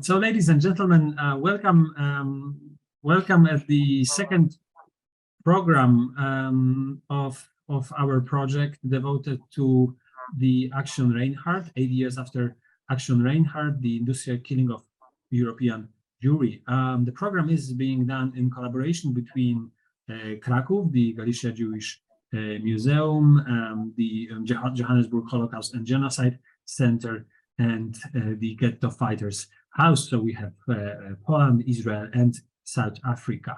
So, ladies and gentlemen, welcome at the second program of our project devoted to the Aktion Reinhard, 8 years after Aktion Reinhard, the industrial killing of European Jewry. The program is being done in collaboration between Kraków, the Galicia Jewish Museum, the Johannesburg Holocaust and Genocide Centre, and the Ghetto Fighters House. So we have Poland, Israel, and South Africa.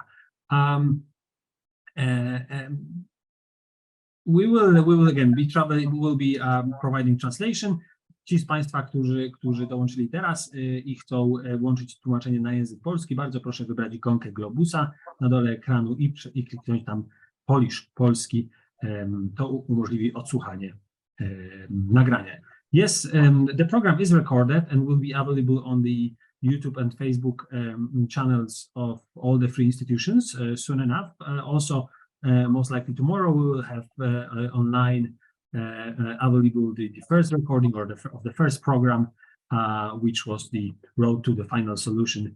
We will again be traveling. We will be providing translation. Ci z Państwa, którzy dołączyli teraz i chcą włączyć tłumaczenie na język polski, bardzo proszę wybrać ikonkę globusa na dole ekranu i kliknąć tam Polish, polski. To umożliwi odsłuchanie nagrania. Yes, the program is recorded and will be available on the YouTube and Facebook channels of all the three institutions soon enough. Also, most likely tomorrow we will have online available the first recording or of the first program, which was the Road to the Final Solution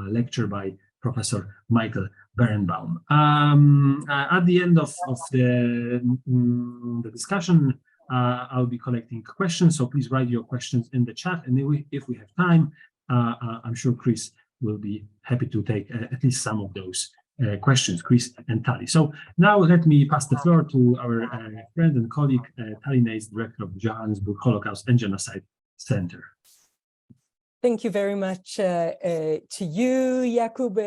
lecture by Professor Michael Berenbaum. At the end of the discussion, I'll be collecting questions, so please write your questions in the chat, and if we have time, I'm sure Chris will be happy to take at least some of those questions, Chris and Tali. So now let me pass the floor to our friend and colleague, Tali Nays, director of the Johannesburg Holocaust and Genocide Centre. Thank you very much to you, Jakub,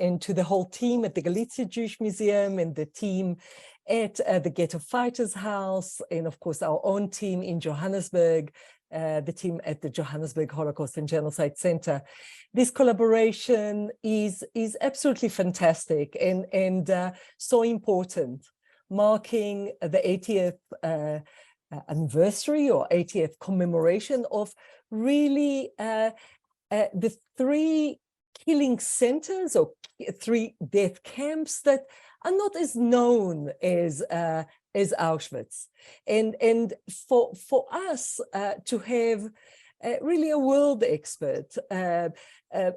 and to the whole team at the Galicia Jewish Museum and the team at the Ghetto Fighters House, and of course our own team in Johannesburg, the team at the Johannesburg Holocaust and Genocide Centre. This collaboration is absolutely fantastic and so important, marking the 80th anniversary or 80th commemoration of really the three killing centers or three death camps that are not as known as Auschwitz, and for us to have really a world expert,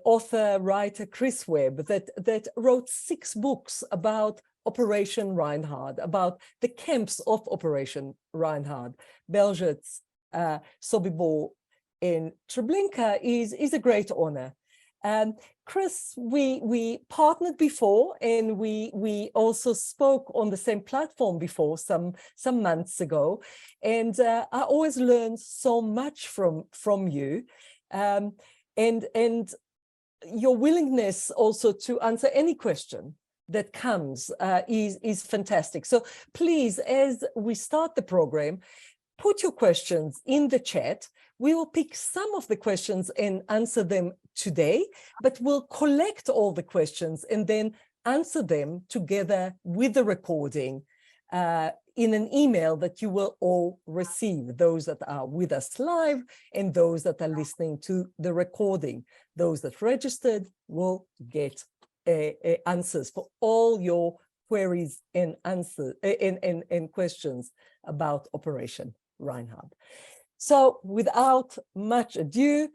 author, writer Chris Webb, that wrote 6 books about Operation Reinhard, about the camps of Operation Reinhard, Bełżec, Sobibór and Treblinka is a great honor. Chris, we partnered before, and we also spoke on the same platform before some months ago, and I always learn so much from you, and your willingness also to answer any question that comes is fantastic. So please, as we start the program, put your questions in the chat. We will pick some of the questions and answer them today, but we'll collect all the questions and then answer them together with the recording in an email that you will all receive, those that are with us live and those that are listening to the recording. Those that registered will get answers for all your queries and answers and questions about Operation Reinhard. So without much ado,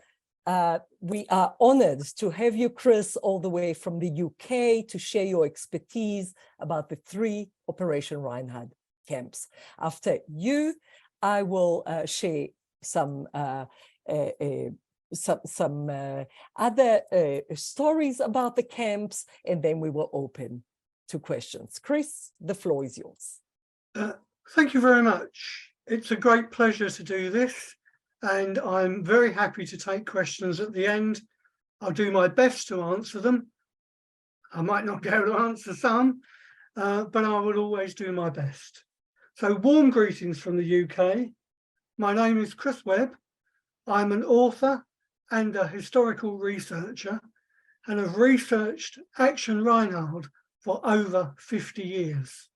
we are honored to have you, Chris, all the way from the UK to share your expertise about the 3 Operation Reinhard camps. After you, I will share some other stories about the camps, and then we will open to questions. Chris, the floor is yours. Thank you very much. It's a great pleasure to do this, and I'm very happy to take questions at the end. I'll do my best to answer them. I might not be able to answer some, but I will always do my best. So warm greetings from the UK. My name is Chris Webb. I'm an author and a historical researcher, and have researched Aktion Reinhard for over 50 years.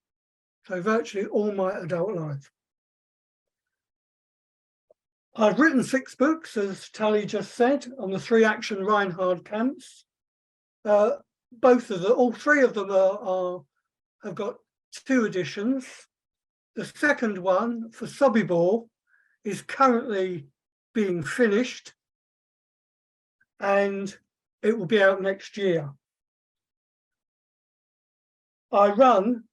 So virtually all my adult life. I've written 6 books, as Tali just said, on the 3 Aktion Reinhard camps. All 3 of them have got 2 editions. The second one, for Sobibór, is currently being finished, and it will be out next year. I run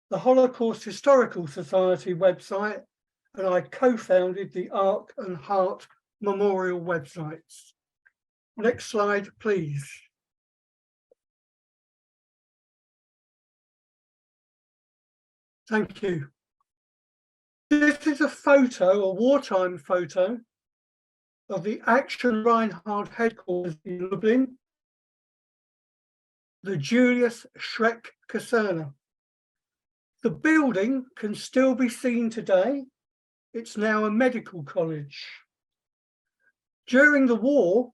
the Holocaust Historical Society website, and I co-founded the Ark and Heart Memorial websites. Next slide, please. Thank you. This is a photo, a wartime photo, of the Aktion Reinhard headquarters in Lublin, the Julius Schreck Kaserne. The building can still be seen today. It's now a medical college. During the war,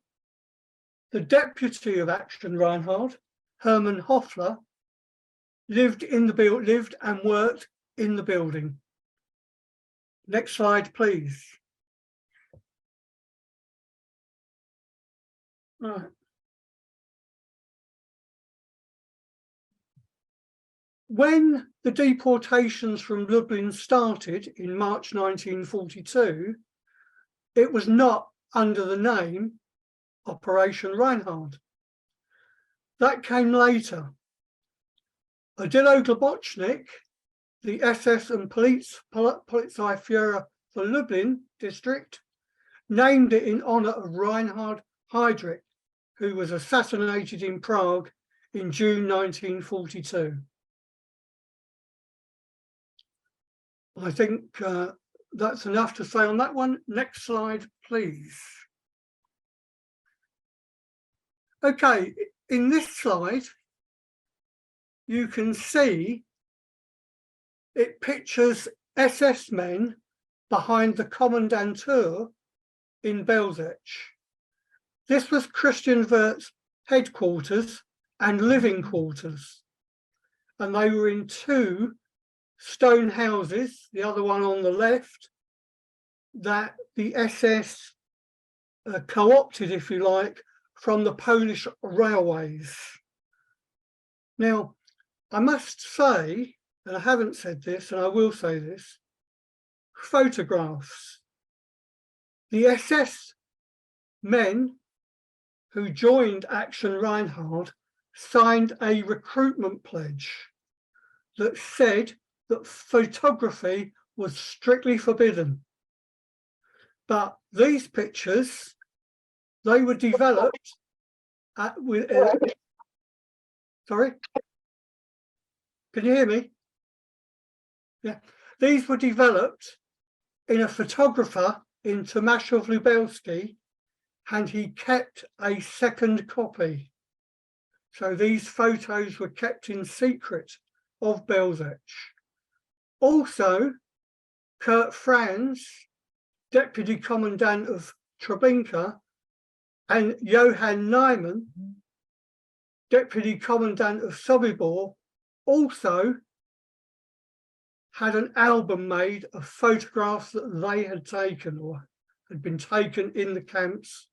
the deputy of Aktion Reinhard, Hermann Hoffler, lived and worked in the building. Next slide, please. Right. When the deportations from Lublin started in March 1942, it was not under the name Operation Reinhard. That came later. Odilo Globocnik, the SS and Polizeiführer for Lublin district, named it in honor of Reinhard Heydrich, who was assassinated in Prague in June 1942. I think that's enough to say on that one. Next slide, please. Okay, in this slide, you can see it pictures SS men behind the Kommandantur in Bełżec. This was Christian Wirth's headquarters and living quarters, and they were in two stone houses, the other one on the left, that the SS co-opted, if you like, from the Polish railways. Now, I must say, and I haven't said this, and I will say this, photographs. The SS men who joined Aktion Reinhard signed a recruitment pledge that said that photography was strictly forbidden. But these pictures, they were developed sorry? Can you hear me? Yeah. These were developed in a photographer in Tomaszów Lubelski, and he kept a second copy. So these photos were kept in secret of Bełżec. Also, Kurt Franz, Deputy Commandant of Treblinka, and Johann Neumann, Deputy Commandant of Sobibór, also had an album made of photographs that they had taken or had been taken in the camps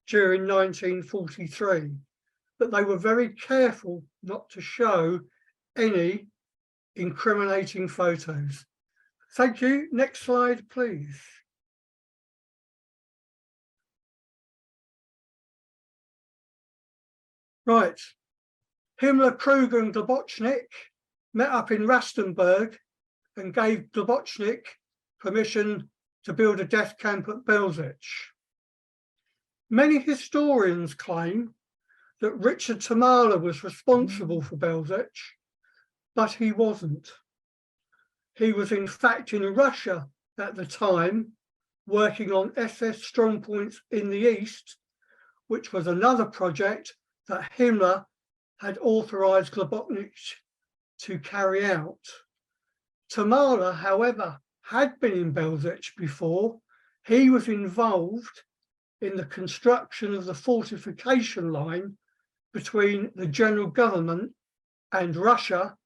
during 1943. But they were very careful not to show any incriminating photos. Thank you. Next slide, please. Right. Himmler, Kruger and Globocnik met up in Rastenburg and gave Globocnik permission to build a death camp at Bełżec. Many historians claim that Richard Tamala was responsible for Bełżec, but he wasn't. He was in fact in Russia at the time, working on SS strongpoints in the east, which was another project that Himmler had authorized Globocnik to carry out. Tamala, however, had been in Bełżec before. He was involved in the construction of the fortification line between the general government and Russia,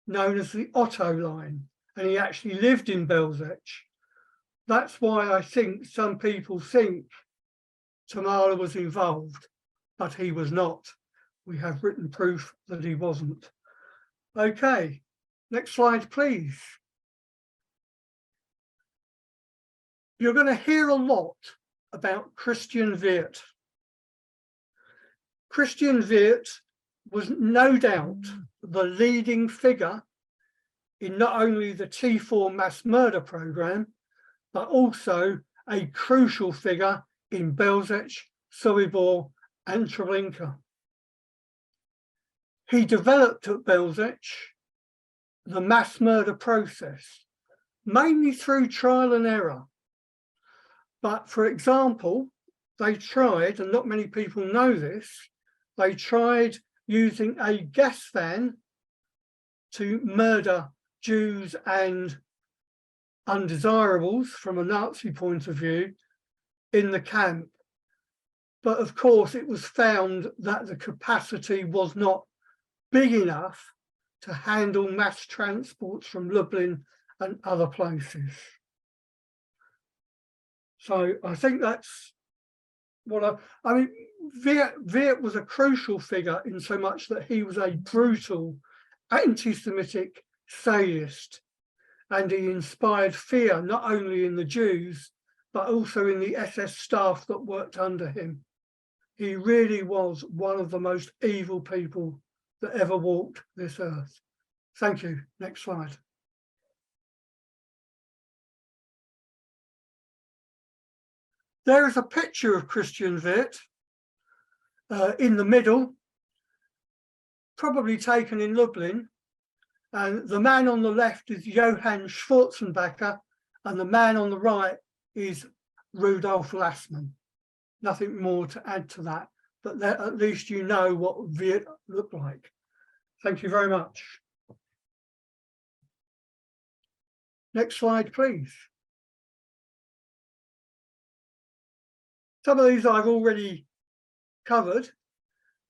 known as the Otto line, and he actually lived in Bełżec. That's why I think some people think Tamala was involved, but he was not. We have written proof that he wasn't. Okay, next slide, please. You're going to hear a lot about Christian Wirth. Christian Wirth was no doubt the leading figure in not only the T4 mass murder program, but also a crucial figure in Bełżec, Sobibór and Treblinka. He developed at Bełżec the mass murder process, mainly through trial and error. But for example, they tried, and not many people know this, they tried using a gas van to murder Jews and undesirables from a Nazi point of view in the camp. But of course, it was found that the capacity was not big enough to handle mass transports from Lublin and other places. So I think that's what I mean, Wirth was a crucial figure in so much that he was a brutal anti-Semitic sadist, and he inspired fear not only in the Jews, but also in the SS staff that worked under him. He really was one of the most evil people that ever walked this earth. Thank you. Next slide. There is a picture of Christian Wirth in the middle, probably taken in Lublin. And the man on the left is Johann Schwarzenbecker, and the man on the right is Rudolf Lassmann. Nothing more to add to that, but at least you know what Wirth looked like. Thank you very much. Next slide, please. Some of these I've already covered,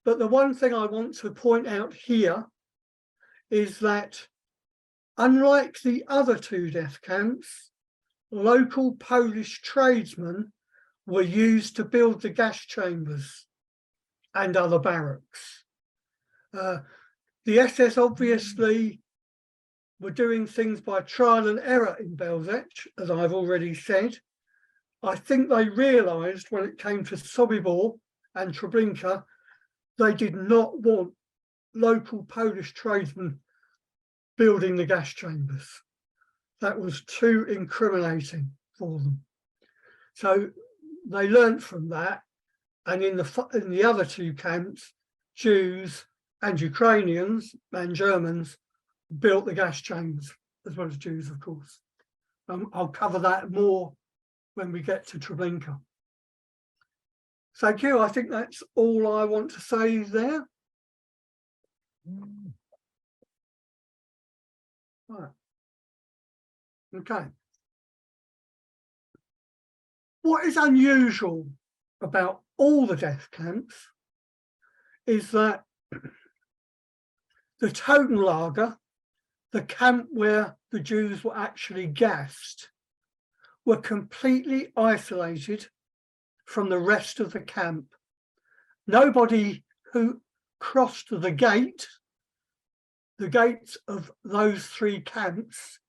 but the one thing I want to point out here is that unlike the other two death camps, local Polish tradesmen were used to build the gas chambers and other barracks. The SS obviously were doing things by trial and error in Bełżec, as I've already said. I think they realised when it came to Sobibór and Treblinka, they did not want local Polish tradesmen building the gas chambers. That was too incriminating for them. So they learned from that, and in the other two camps, Jews and Ukrainians and Germans built the gas chambers, as well as Jews, of course. I'll cover that more when we get to Treblinka. Thank you. I think that's all I want to say there. Right. Okay. What is unusual about all the death camps is that the Totenlager, the camp where the Jews were actually gassed, were completely isolated from the rest of the camp. Nobody who crossed the gates of those three camps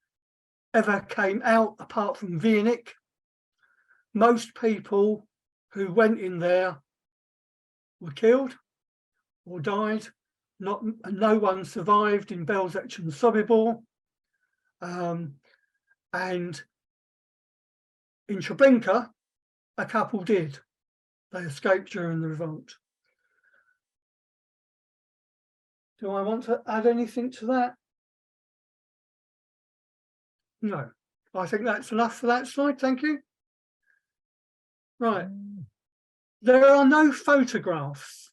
ever came out apart from Viennik. Most people who went in there were killed or died. No one survived in Bełżec and Sobibór. And in Treblinka, a couple did. They escaped during the revolt. Do I want to add anything to that? No. I think that's enough for that slide. Thank you. Right. There are no photographs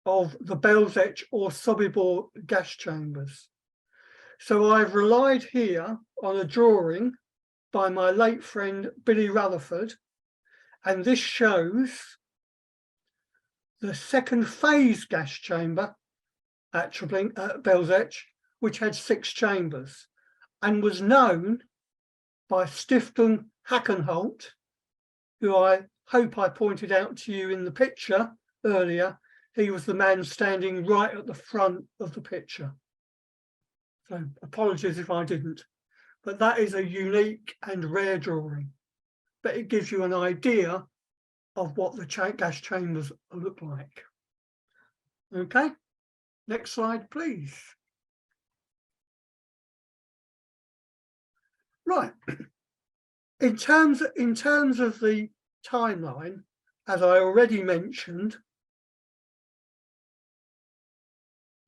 of the Bełżec or Sobibór gas chambers. So I've relied here on a drawing by my late friend Billy Rutherford, and this shows the second phase gas chamber at Bełżec, which had 6 chambers and was known by Stiftung Hackenholt, who I hope I pointed out to you in the picture earlier. He was the man standing right at the front of the picture. So apologies if I didn't, but that is a unique and rare drawing, but it gives you an idea of what the gas chambers look like. Okay, next slide, please. Right. In terms of the timeline, as I already mentioned,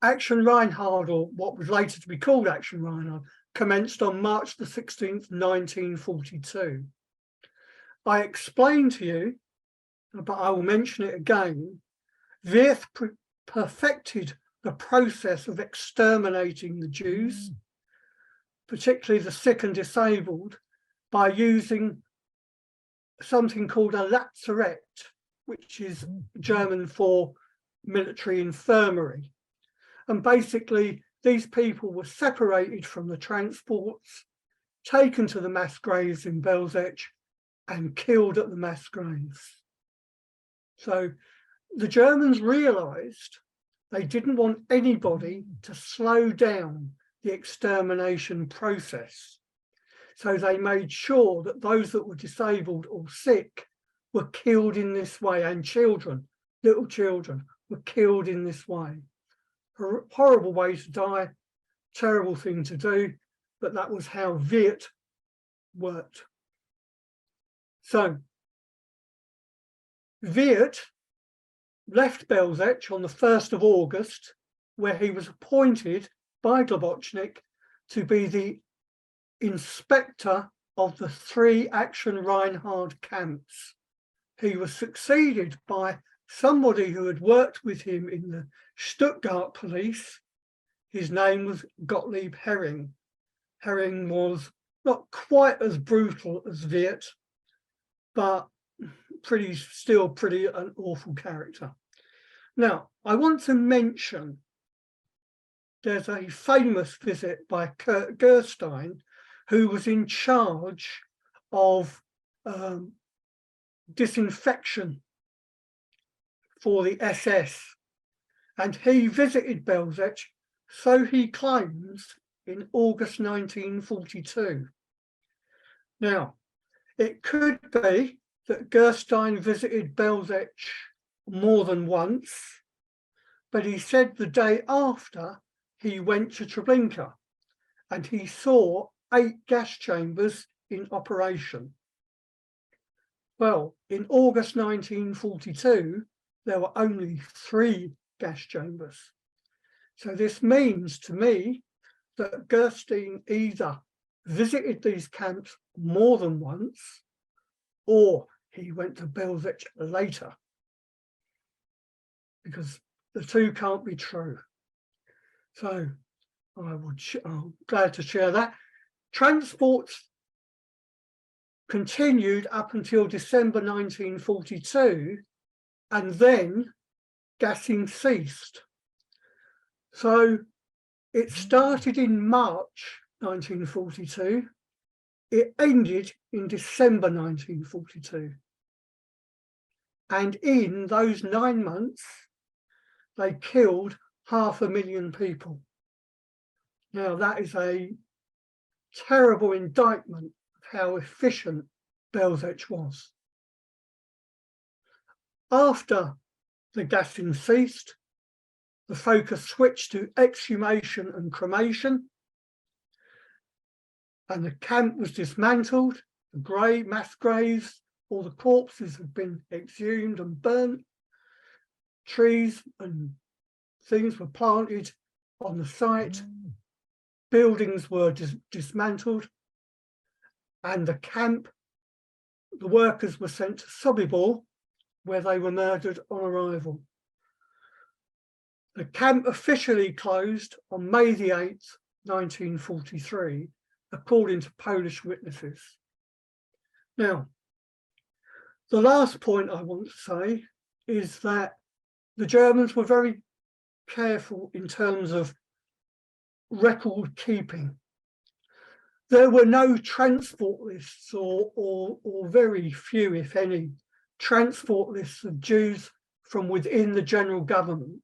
Aktion Reinhard, or what was later to be called Aktion Reinhard, commenced on March the 16th, 1942. I explained to you, but I will mention it again, Wirth perfected the process of exterminating the Jews, particularly the sick and disabled, by using something called a Lazarett, which is German for military infirmary. And basically, these people were separated from the transports, taken to the mass graves in Bełżec, and killed at the mass graves. So the Germans realized they didn't want anybody to slow down the extermination process. So they made sure that those that were disabled or sick were killed in this way, and children, little children, were killed in this way. A horrible way to die, terrible thing to do, but that was how Wirth worked. So Wirth left Bełżec on the 1st of August, where he was appointed by Globocnik to be the inspector of the 3 Aktion Reinhard camps. He was succeeded by somebody who had worked with him in the Stuttgart police. His name was Gottlieb Hering. Hering was not quite as brutal as Wirth, but still pretty an awful character. Now, I want to mention there's a famous visit by Kurt Gerstein, who was in charge of disinfection for the SS, and he visited Bełżec, so he claims, in August 1942. Now, it could be that Gerstein visited Bełżec more than once, but he said the day after he went to Treblinka and he saw 8 gas chambers in operation. Well, in August 1942, there were only 3 gas chambers. So this means to me that Gerstein either visited these camps more than once, or he went to Bełżec later, because the two can't be true. So I'm glad to share that. Transports continued up until December 1942, and then gassing ceased. So it started in March 1942, it ended in December 1942. And in those 9 months, they killed 500,000 people. Now that is a terrible indictment of how efficient Bełżec was. After the gassing ceased, the focus switched to exhumation and cremation, and the camp was dismantled. The mass graves, all the corpses had been exhumed and burnt. Trees and things were planted on the site. Buildings were dismantled, and the camp, the workers were sent to Sobibór, where they were murdered on arrival. The camp officially closed on May the 8th, 1943, according to Polish witnesses. Now, the last point I want to say is that the Germans were very careful in terms of record keeping. There were no transport lists or very few, if any, transport lists of Jews from within the general government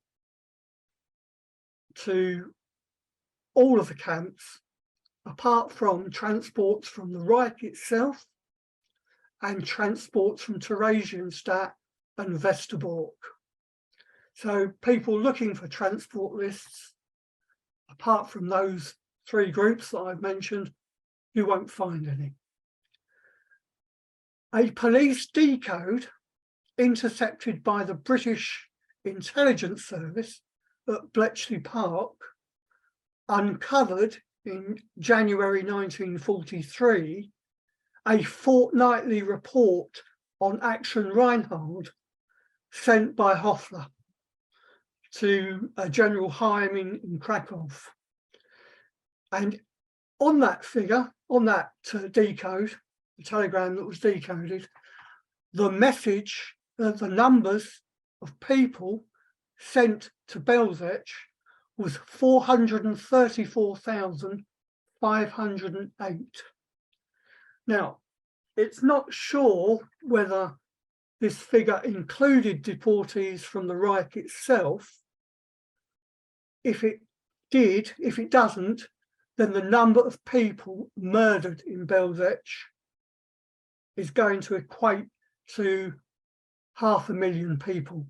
to all of the camps, apart from transports from the Reich itself and transports from Theresienstadt and Westerbork. So people looking for transport lists, apart from those 3 groups that I've mentioned, you won't find any. A police decode intercepted by the British Intelligence Service at Bletchley Park uncovered in January 1943 a fortnightly report on Aktion Reinhard sent by Hoffler to General Heim in Krakow. And on that figure, on that decode, the telegram that was decoded, the message, the numbers of people sent to Bełżec was 434,508. Now, it's not sure whether this figure included deportees from the Reich itself. If it did, if it doesn't, then the number of people murdered in Bełżec is going to equate to 500,000 people.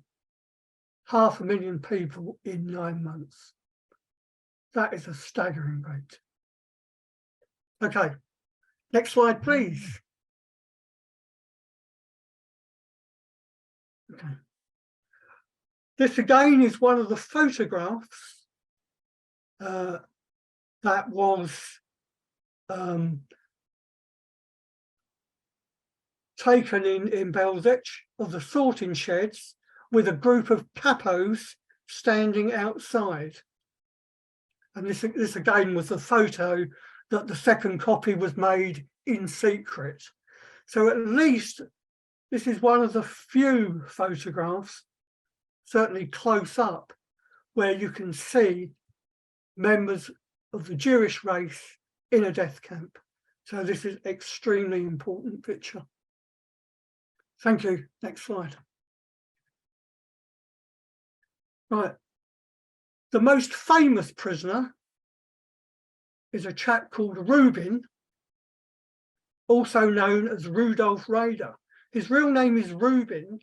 500,000 people in 9 months. That is a staggering rate. Okay, next slide, please. Okay. This again is one of the photographs that was taken in Bełżec of the sorting sheds with a group of capos standing outside. And this again was a photo that the second copy was made in secret. So at least this is one of the few photographs, certainly close up, where you can see members of the Jewish race in a death camp. So this is extremely important picture. Thank you. Next slide. Right. The most famous prisoner is a chap called Rubin, also known as Rudolf Rader. His real name is Rubin,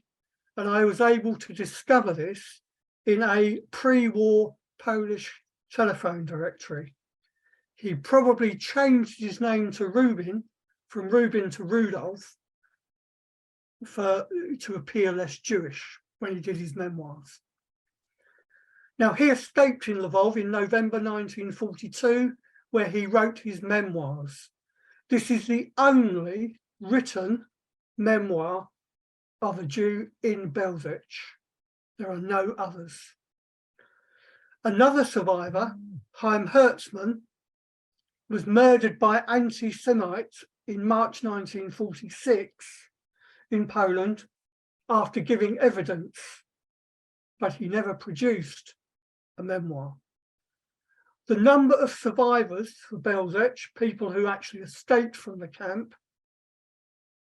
and I was able to discover this in a pre-war Polish telephone directory. He probably changed his name to Rubin, from Rubin to Rudolf, to appear less Jewish when he did his memoirs. Now, he escaped in Lvov in November 1942, where he wrote his memoirs. This is the only written memoir of a Jew in Bełżec. There are no others. Another survivor, Chaim Hertzman, was murdered by anti-Semites in March 1946 in Poland after giving evidence, but he never produced a memoir. The number of survivors for Bełżec, people who actually escaped from the camp,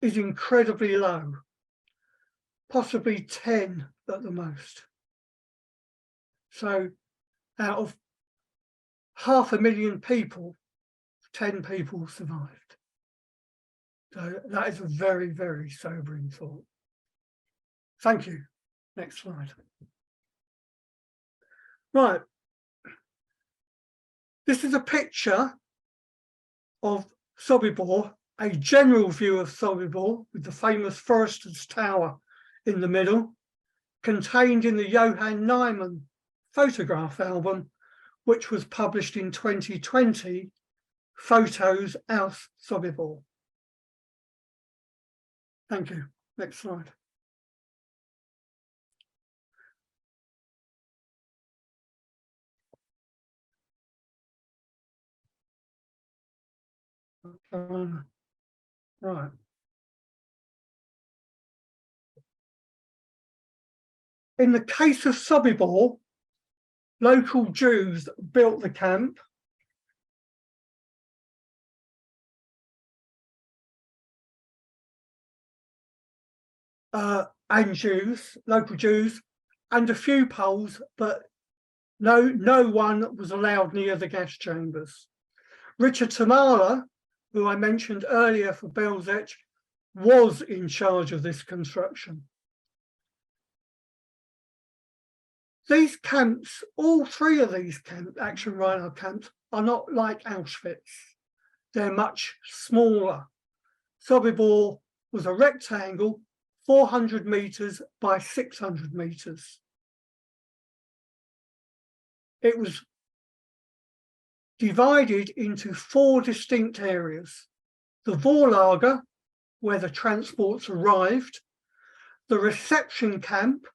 is incredibly low, possibly 10 at the most. So out of 500,000 people, 10 people survived. So that is a very, very sobering thought. Thank you. Next slide. Right. This is a picture of Sobibór, a general view of Sobibór with the famous Forester's Tower in the middle, contained in the Johann Neyman photograph album, which was published in 2020, Photos aus Sobibór. Thank you. Next slide. Right. In the case of Sobibór, local Jews built the camp. And Jews, local Jews, and a few Poles, but no one was allowed near the gas chambers. Richard Tamala, who I mentioned earlier for Bełżec, was in charge of this construction. These camps, all three of these camps, Aktion Reinhard camps, are not like Auschwitz. They're much smaller. Sobibór was a rectangle, 400 meters by 600 meters. It was divided into 4 distinct areas. The Vorlager, where the transports arrived, the reception camp,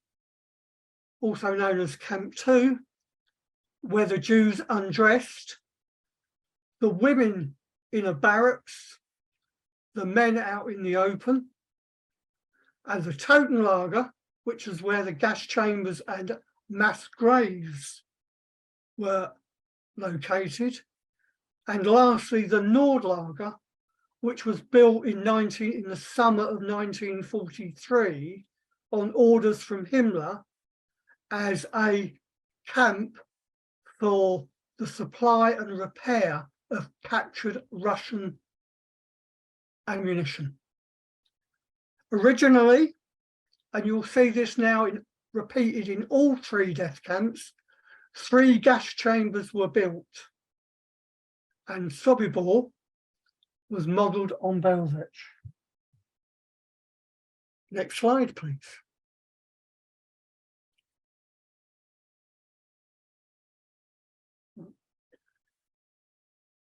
also known as Camp 2, where the Jews undressed, the women in a barracks, the men out in the open, and the Totenlager, which is where the gas chambers and mass graves were located, and lastly the Nordlager, which was built in the summer of 1943 on orders from Himmler as a camp for the supply and repair of captured Russian ammunition. Originally, and you'll see this now repeated in all 3 death camps, 3 gas chambers were built, and Sobibór was modelled on Bełżec. Next slide, please.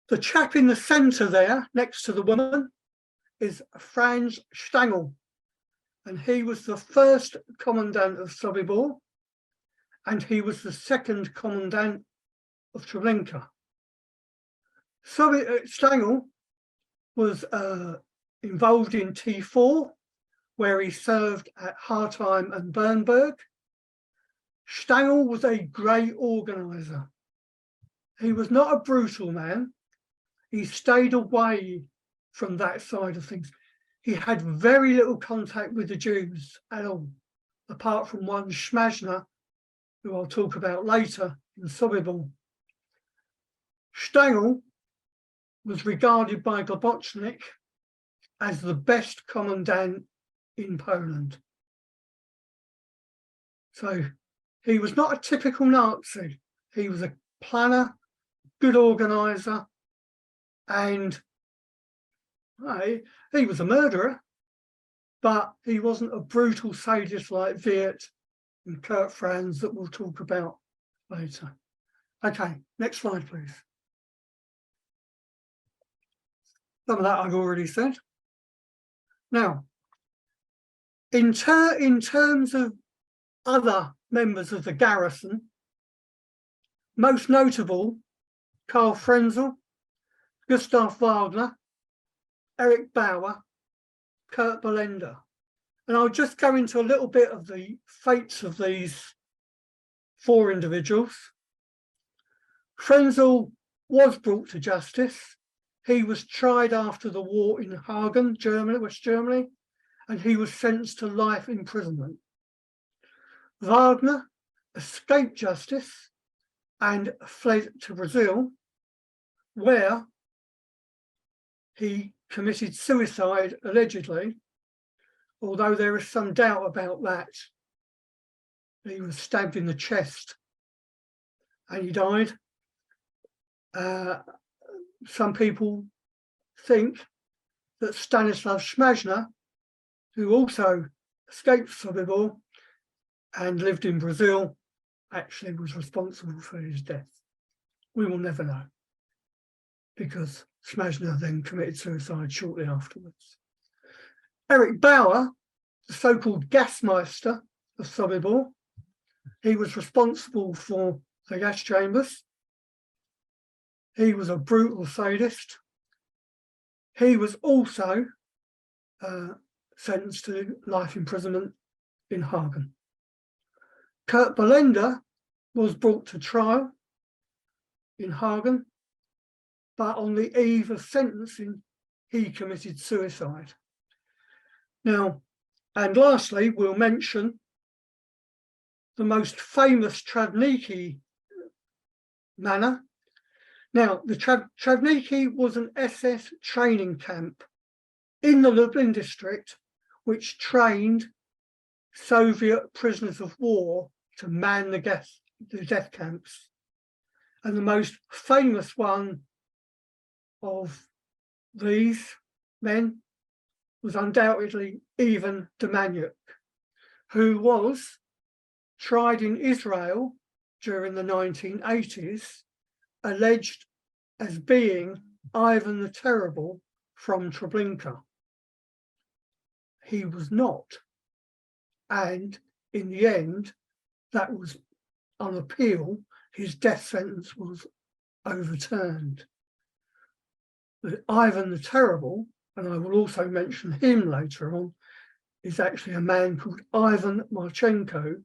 The chap in the centre there, next to the woman, is Franz Stangel, and he was the first commandant of Sobibór, and he was the second commandant of Treblinka. Stangel was involved in T4, where he served at Hartheim and Bernburg. Stangel was a great organiser. He was not a brutal man. He stayed away from that side of things. He had very little contact with the Jews at all, apart from one Smajna, who I'll talk about later in Sobibór. Stangel was regarded by Globocnik as the best commandant in Poland. So he was not a typical Nazi. He was a planner, good organiser, and he was a murderer, but he wasn't a brutal sadist like Wirt and Kurt Franz that we'll talk about later. Okay, next slide, please. Some of that I've already said. Now, in terms of other members of the garrison, most notable, Karl Frenzel, Gustav Wagner, Eric Bauer, Kurt Belender. And I'll just go into a little bit of the fates of these 4 individuals. Frenzel was brought to justice. He was tried after the war in Hagen, Germany, West Germany, and he was sentenced to life imprisonment. Wagner escaped justice and fled to Brazil, where he committed suicide, allegedly, although there is some doubt about that. He was stabbed in the chest and he died. Some people think that Stanislav Smajna, who also escaped Sobibór and lived in Brazil, actually was responsible for his death. We will never know, because Smajna then committed suicide shortly afterwards. Eric Bauer, the so-called gasmeister of Sobibór, he was responsible for the gas chambers. He was a brutal sadist. He was also sentenced to life imprisonment in Hagen. Kurt Belender was brought to trial in Hagen, but on the eve of sentencing, he committed suicide. Now, and lastly, we'll mention the most famous Treblinka manor. Now, the Treblinka was an SS training camp in the Lublin district, which trained Soviet prisoners of war to man the death camps. And the most famous one of these men was undoubtedly Ivan Demjanjuk, who was tried in Israel during the 1980s, alleged as being Ivan the Terrible from Treblinka. He was not. And in the end, that was on appeal, his death sentence was overturned. But Ivan the Terrible, and I will also mention him later on, is actually a man called Ivan Marchenko,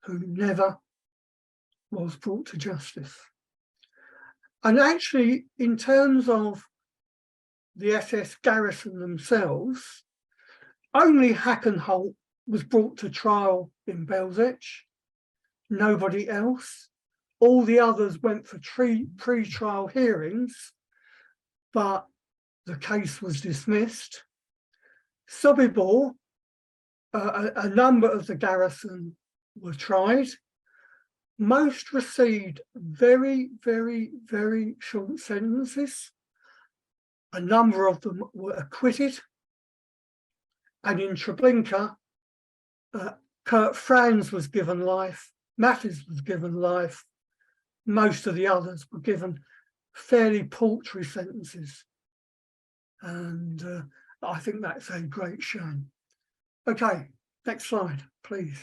who never was brought to justice. And actually, in terms of the SS garrison themselves, only Hackenholt was brought to trial in Bełżec, nobody else. All the others went for pre-trial hearings, but the case was dismissed. Sobibór, a number of the garrison were tried. Most received very, very, very short sentences. A number of them were acquitted. And in Treblinka, Kurt Franz was given life, Mattis was given life. Most of the others were given fairly paltry sentences. And I think that's a great shame. Okay, next slide, please.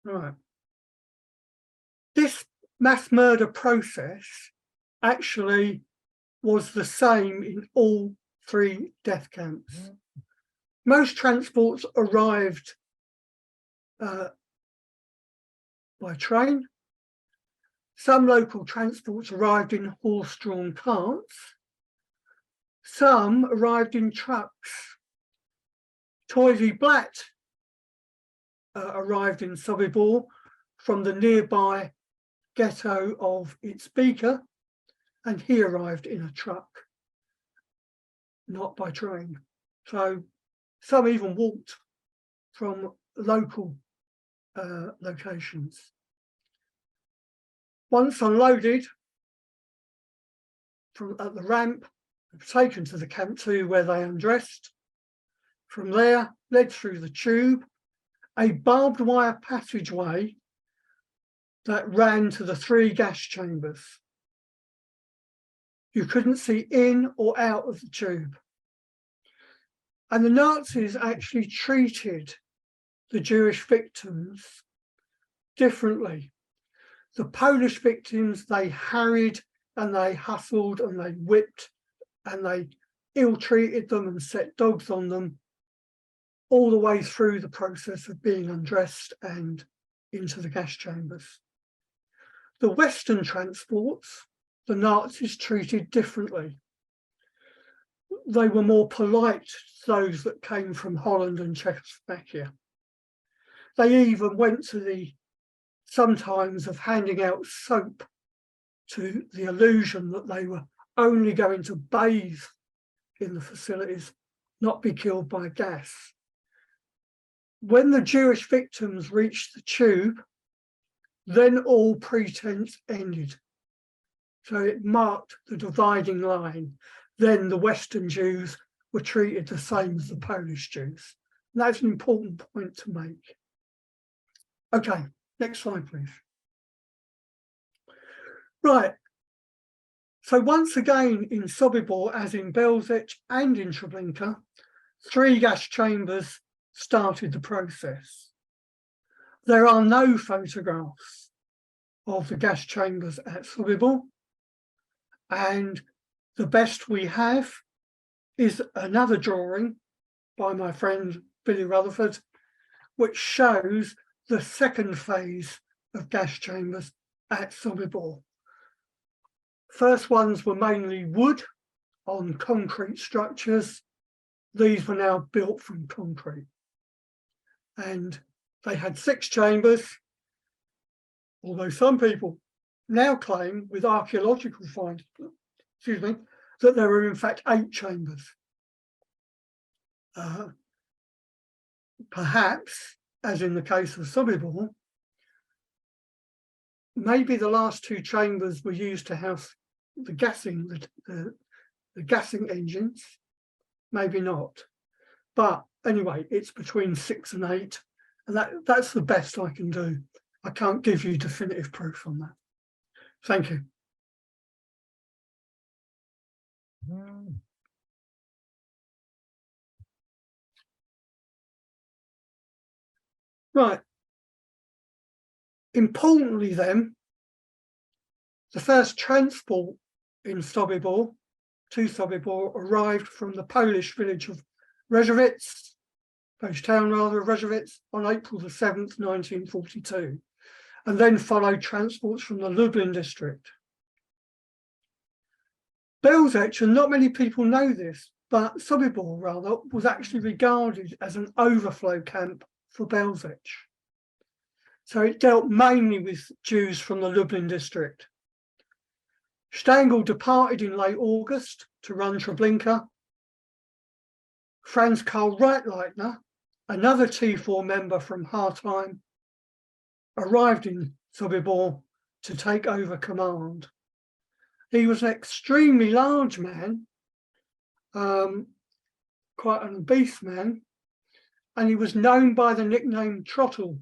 Right. This mass murder process actually was the same in all three death camps. Most transports arrived by train. Some local transports arrived in horse-drawn carts. Some arrived in trucks. Toisy Blatt arrived in Sobibór from the nearby ghetto of Itzbeka, and he arrived in a truck, not by train. So some even walked from local locations. Once unloaded at the ramp, taken to the Camp 2 where they undressed. From there, led through the tube, a barbed wire passageway that ran to the 3 gas chambers. You couldn't see in or out of the tube. And the Nazis actually treated the Jewish victims differently. The Polish victims, they harried and they hustled and they whipped and they ill-treated them and set dogs on them all the way through the process of being undressed and into the gas chambers. The Western transports, the Nazis treated differently. They were more polite to those that came from Holland and Czechoslovakia. They even went to the sometimes of handing out soap to the illusion that they were only going to bathe in the facilities, not be killed by gas. When the Jewish victims reached the tube, then all pretense ended. So it marked the dividing line. Then the Western Jews were treated the same as the Polish Jews. And that's an important point to make. Okay, next slide, please. Right. So once again, in Sobibór, as in Bełżec and in Treblinka, 3 gas chambers started the process. There are no photographs of the gas chambers at Sobibór, and the best we have is another drawing by my friend Billy Rutherford, which shows the second phase of gas chambers at Sobibór. First ones were mainly wood on concrete structures. These were now built from concrete. And they had 6 chambers, although some people now claim with archaeological that there were in fact 8 chambers. Perhaps, as in the case of Sobibór, maybe the last 2 chambers were used to house the gassing, the gassing engines, maybe not. But anyway, it's between 6 and 8, and that's the best I can do. I can't give you definitive proof on that. Thank you. Right. Importantly then, the first transport in Sobibór, to Sobibór, arrived from the Polish village of Revolt, Polish town rather, of Revolt, on April the 7th, 1942, and then followed transports from the Lublin district. Bełżec, and not many people know this, but Sobibór rather, was actually regarded as an overflow camp for Bełżec. So it dealt mainly with Jews from the Lublin district. Stangel departed in late August to run Treblinka. Franz Stangel, another T4 member from Hartheim, arrived in Sobibór to take over command. He was an extremely large man, quite an obese man, and he was known by the nickname Trottel,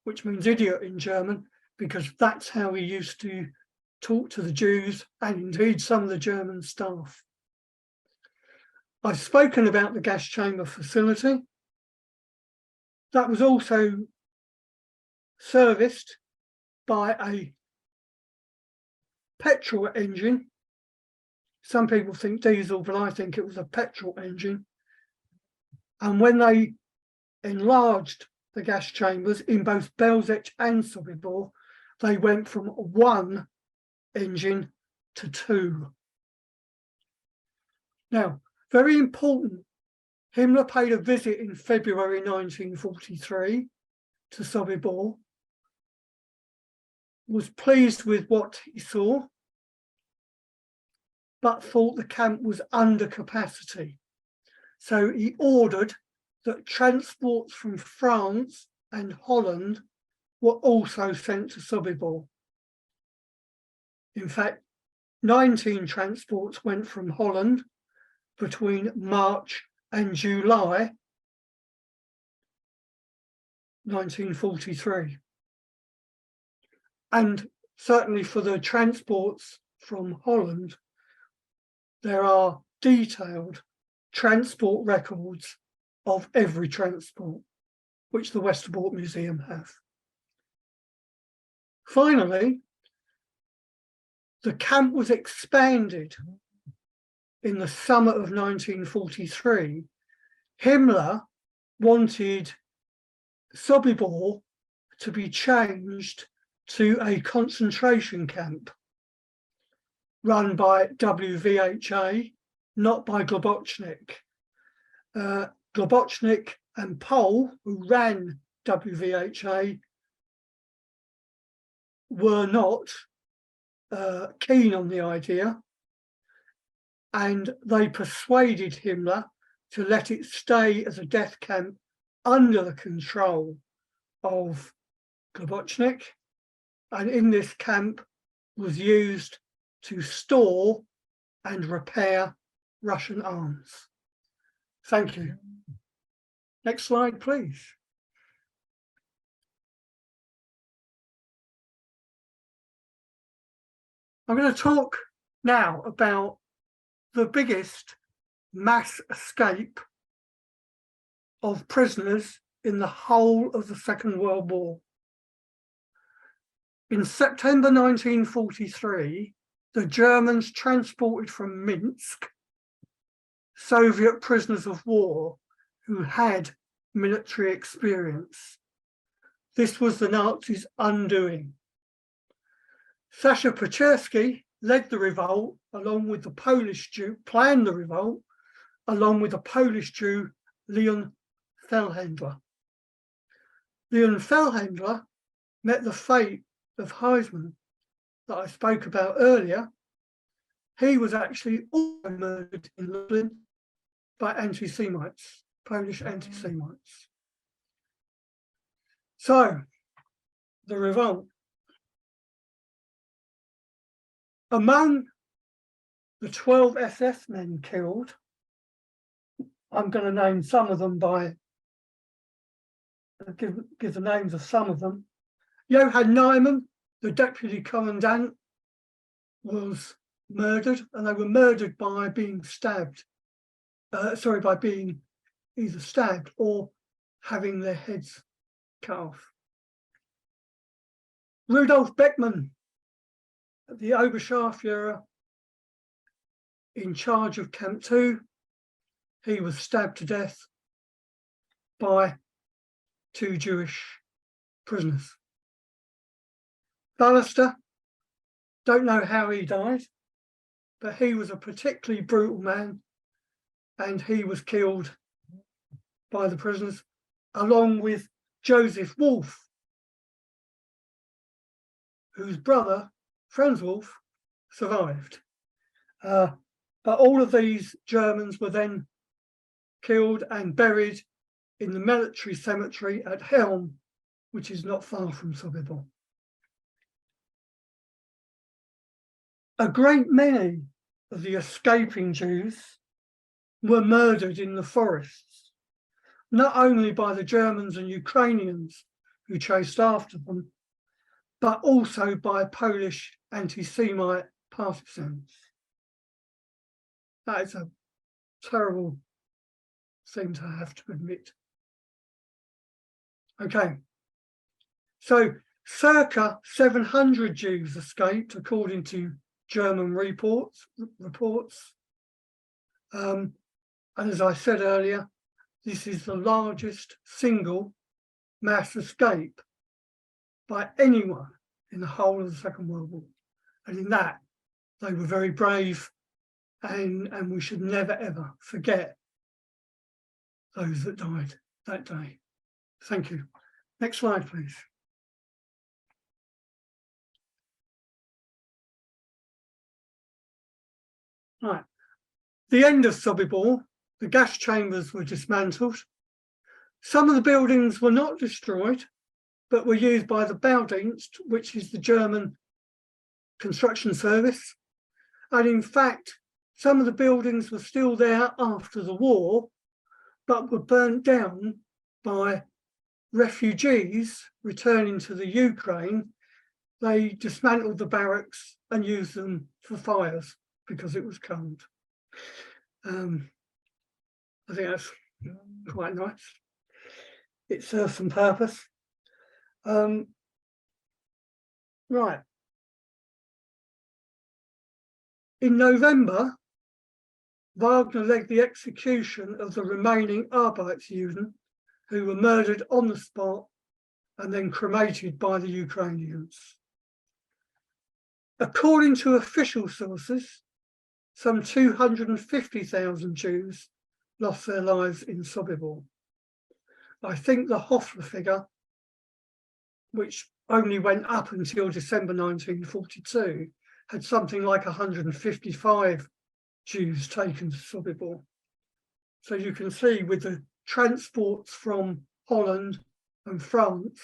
which means idiot in German, because that's how he used to talk to the Jews and indeed some of the German staff. I've spoken about the gas chamber facility. That was also serviced by a petrol engine. Some people think diesel, but I think it was a petrol engine. And when they enlarged the gas chambers in both Bełżec and Sobibór, they went from 1 engine to 2. Now, very important, Himmler paid a visit in February 1943 to Sobibór, was pleased with what he saw, but thought the camp was under capacity. So he ordered that transports from France and Holland were also sent to Sobibór. In fact, 19 transports went from Holland between March and July 1943. And certainly for the transports from Holland, there are detailed transport records of every transport, which the Westerbork Museum has. Finally, the camp was expanded in the summer of 1943. Himmler wanted Sobibór to be changed to a concentration camp run by WVHA, not by Globocnik. Globocnik and Pol, who ran WVHA, were not keen on the idea, and they persuaded Himmler to let it stay as a death camp under the control of Globocnik, and in this camp was used to store and repair Russian arms. Thank you. Next slide, please. I'm going to talk now about the biggest mass escape of prisoners in the whole of the Second World War. In September 1943, the Germans transported from Minsk Soviet prisoners of war who had military experience. This was the Nazis' undoing. Sasha Paczerski led the revolt along with the Polish Jew, planned the revolt along with the Polish Jew Leon Feldhandler. Leon Feldhandler met the fate of Heisman that I spoke about earlier he was actually also murdered in Lublin by anti-Semites, Polish anti-Semites. So, the revolt. Among the 12 SS men killed, I'm going to name some of them by, give the names of some of them. Johann Neumann, the deputy commandant, was murdered, and they were murdered by being stabbed. By being either stabbed or having their heads cut off. Rudolf Beckmann, the Oberscharführer in charge of Camp 2, he was stabbed to death by 2 Jewish prisoners. Ballister, don't know how he died, but he was a particularly brutal man, and he was killed by the prisoners, along with Joseph Wolf, whose brother, Franz Wolf, survived. But all of these Germans were then killed and buried in the military cemetery at Helm, which is not far from Sobibór. A great many of the escaping Jews were murdered in the forests, not only by the Germans and Ukrainians who chased after them, but also by Polish anti-Semite partisans. That is a terrible thing to have to admit. Okay, so circa 700 Jews escaped, according to German reports. And as I said earlier, this is the largest single mass escape by anyone in the whole of the Second World War. And in that, they were very brave, and we should never, ever forget those that died that day. Thank you. Next slide, please. Right. The end of Sobibór, the gas chambers were dismantled. Some of the buildings were not destroyed, but were used by the Baudienst, which is the German construction service. And in fact, some of the buildings were still there after the war, but were burnt down by refugees returning to the Ukraine. They dismantled the barracks and used them for fires because it was cold. I think that's quite nice. It serves some purpose. Right. In November, Wagner led the execution of the remaining Arbeitsjuden who were murdered on the spot and then cremated by the Ukrainians. According to official sources, some 250,000 Jews lost their lives in Sobibór. I think the Hoffler figure, which only went up until December 1942, had something like 155 Jews taken to Sobibór. So you can see with the transports from Holland and France,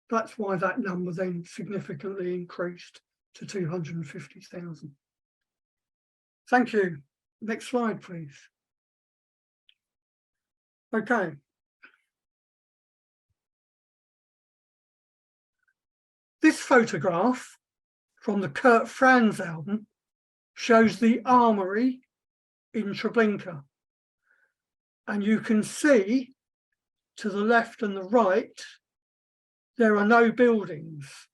that's why that number then significantly increased to 250,000. Thank you. Next slide, please. Okay. This photograph from the Kurt Franz album shows the armory in Treblinka. And you can see to the left and the right, there are no buildings.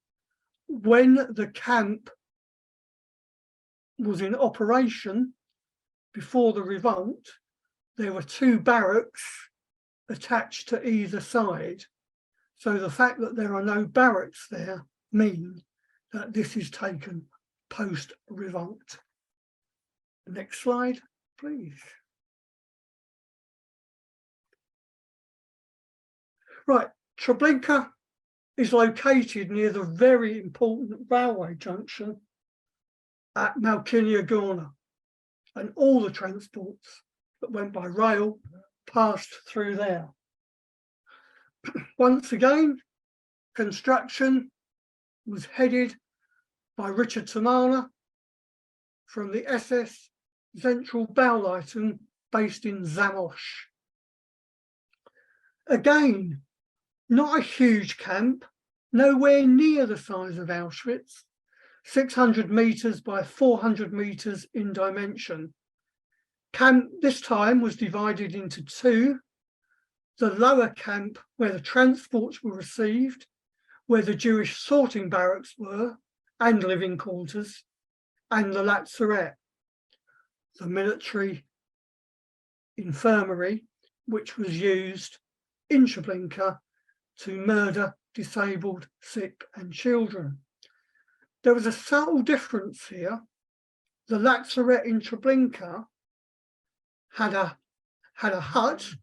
When the camp was in operation before the revolt, there were 2 barracks attached to either side. So the fact that there are no barracks there means that this is taken post-revolt. Next slide, please. Right, Treblinka is located near the very important railway junction at Malkinia Gorna, and all the transports that went by rail passed through there. Once again, construction was headed by Richard Tamala from the SS Central Bauleitung based in Zamość. Again, not a huge camp, nowhere near the size of Auschwitz, 600 meters by 400 meters in dimension. Camp this time was divided into two: the lower camp where the transports were received, where the Jewish sorting barracks were and living quarters, and the lazaret, the military infirmary, which was used in Treblinka to murder disabled, sick and children. There was a subtle difference here. The lazaret in Treblinka had a hut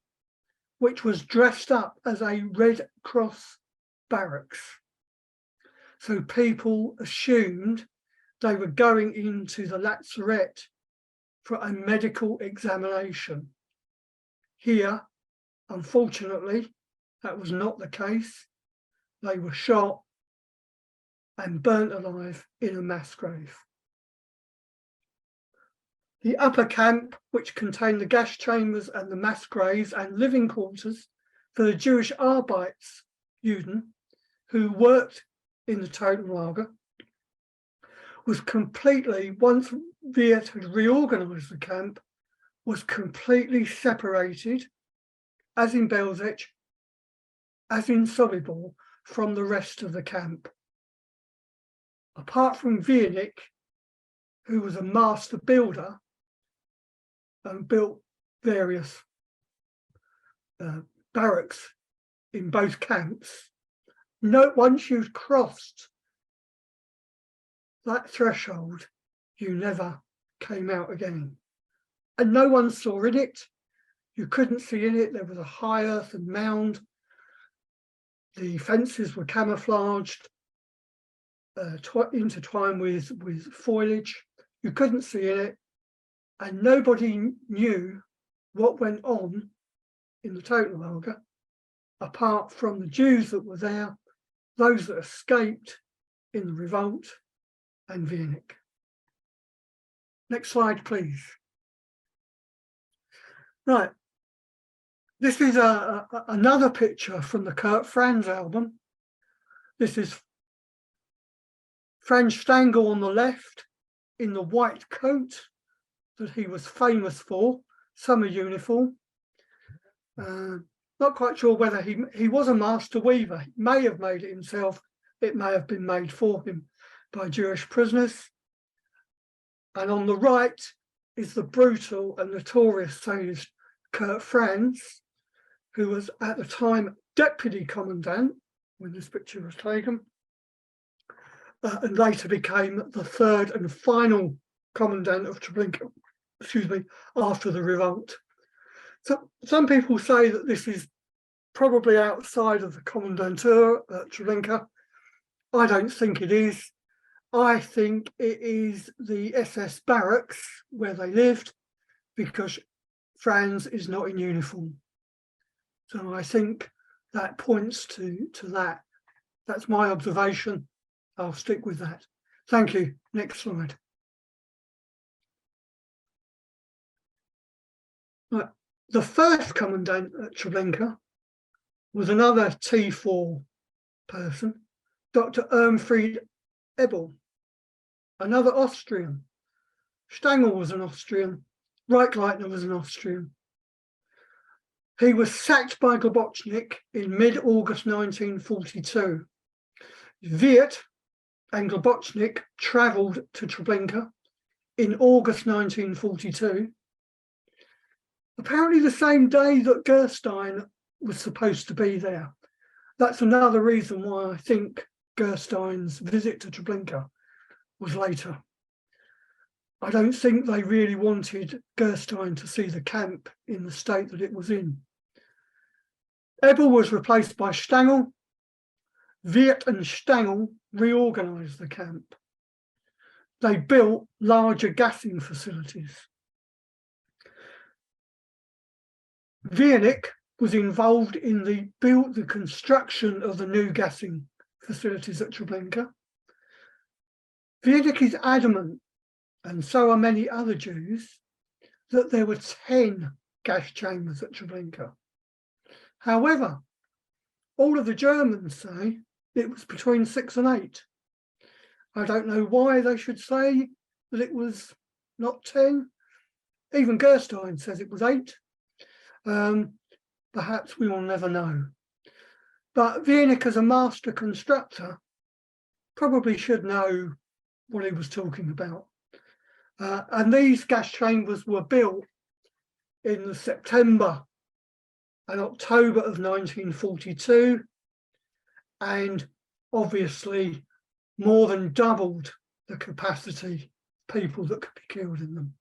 which was dressed up as a Red Cross barracks. So people assumed they were going into the lazaret for a medical examination. Here, unfortunately, that was not the case. They were shot and burnt alive in a mass grave. The upper camp, which contained the gas chambers and the mass graves and living quarters for the Jewish Arbeitsjuden who worked in the Totenlager, was completely, once Wirt had reorganised the camp, was completely separated, as in Bełżec, as in Sobibór, from the rest of the camp. Apart from Wirt, who was a master builder and built various barracks in both camps, once you'd crossed that threshold, you never came out again. And no one saw in it. You couldn't see in it. There was a high earthen mound. The fences were camouflaged, intertwined with foliage. You couldn't see in it. And nobody knew what went on in the Totenlager, apart from the Jews that were there, those that escaped in the Revolt, and Wirt. Next slide, please. Right. This is another picture from the Kurt Franz album. This is Franz Stangel on the left in the white coat that he was famous for, summer uniform. Not quite sure whether he was a master weaver. He may have made it himself. It may have been made for him by Jewish prisoners. And on the right is the brutal and notorious sadist Kurt Franz, who was at the time deputy commandant when this picture was taken, and later became the third and final commandant of Treblinka, after the revolt. So some people say that this is probably outside of the commandantur at Treblinka. I don't think it is. I think it is the SS barracks where they lived, because Franz is not in uniform. So I think that points to that. That's my observation. I'll stick with that. Thank you. Next slide. Right. The first commandant at Treblinka was another T4 person, Dr. Irmfried Ebel, another Austrian. Stangel was an Austrian. Reichleitner was an Austrian. He was sacked by Globocnik in mid-August 1942. Wirt and Globocnik travelled to Treblinka in August 1942, apparently the same day that Gerstein was supposed to be there. That's another reason why I think Gerstein's visit to Treblinka was later. I don't think they really wanted Gerstein to see the camp in the state that it was in. Ebel was replaced by Stangel. Wirt and Stangel reorganised the camp. they built larger gassing facilities. Wiernik was involved in the construction of the new gassing facilities at Treblinka. Wiernik is adamant, and so are many other Jews, that there were 10 gas chambers at Treblinka. However, all of the Germans say it was between 6 and 8. I don't know why they should say that it was not 10. Even Gerstein says it was 8. Perhaps we will never know. But Wiernik, as a master constructor, probably should know what he was talking about. And these gas chambers were built in the September and October of 1942, and obviously more than doubled the capacity of people that could be killed in them.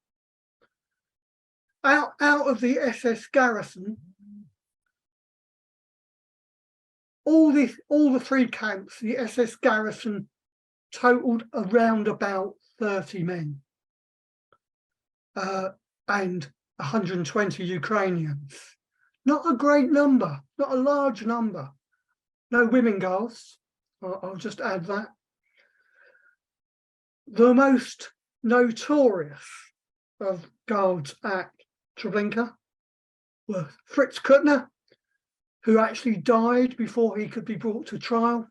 Out of the SS garrison, all the 3 camps, the SS garrison totaled around about 30 men and 120 Ukrainians. Not a great number, not a large number. No women guards, I'll just add that. The most notorious of guards at Treblinka were Fritz Kuttner, who actually died before he could be brought to trial,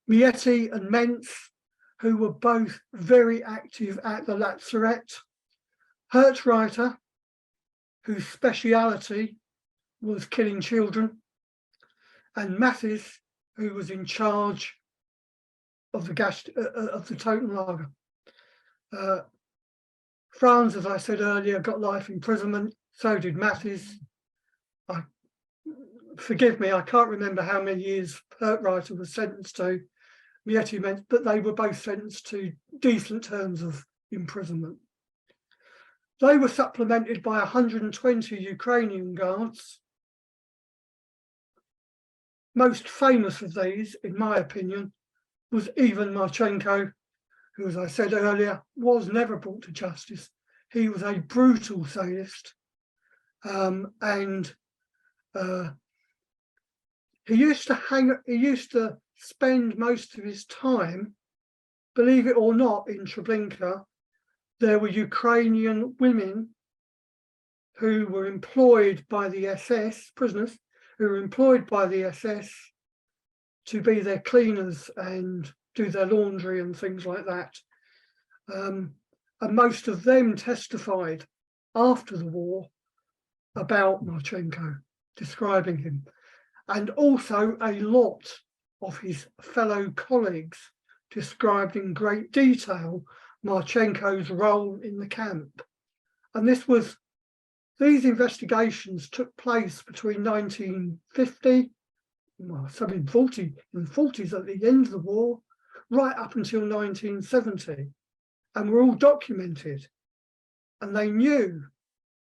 Mieti and Mentz, who were both very active at the Lazarette, Hertreiter, whose speciality was killing children, and Mathis, who was in charge of the Totenlager. Franz, as I said earlier, got life imprisonment, so did Mathis. Forgive me, I can't remember how many years Hertreiter was sentenced to, Mieti meant, but they were both sentenced to decent terms of imprisonment. They were supplemented by 120 Ukrainian guards. Most famous of these, in my opinion, was Ivan Marchenko, who, as I said earlier, was never brought to justice. He was a brutal sadist, and he used to spend most of his time, believe it or not, in Treblinka. There were Ukrainian women who were employed by the SS, prisoners who were employed by the SS to be their cleaners and do their laundry and things like that. And most of them testified after the war about Marchenko, describing him. And also a lot of his fellow colleagues described in great detail Marchenko's role in the camp. And these investigations took place between 1950, well, some in the 40s at the end of the war, right up until 1970, and were all documented. And they knew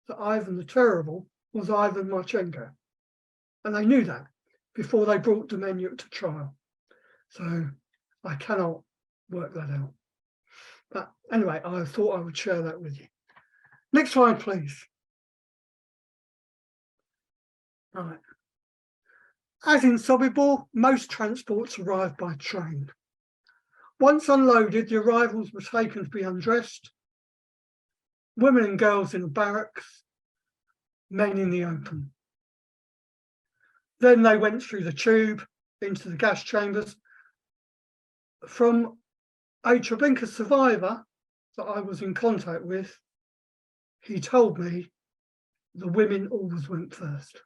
that Ivan the Terrible was Ivan Marchenko. And they knew that before they brought Domenyuk to trial. So I cannot work that out. But anyway, I thought I would share that with you. Next slide, please. All right. As in Sobibór, most transports arrived by train. Once unloaded, the arrivals were taken to be undressed. Women and girls in the barracks, men in the open. Then they went through the tube into the gas chambers. From a Treblinka survivor that I was in contact with, he told me the women always went first.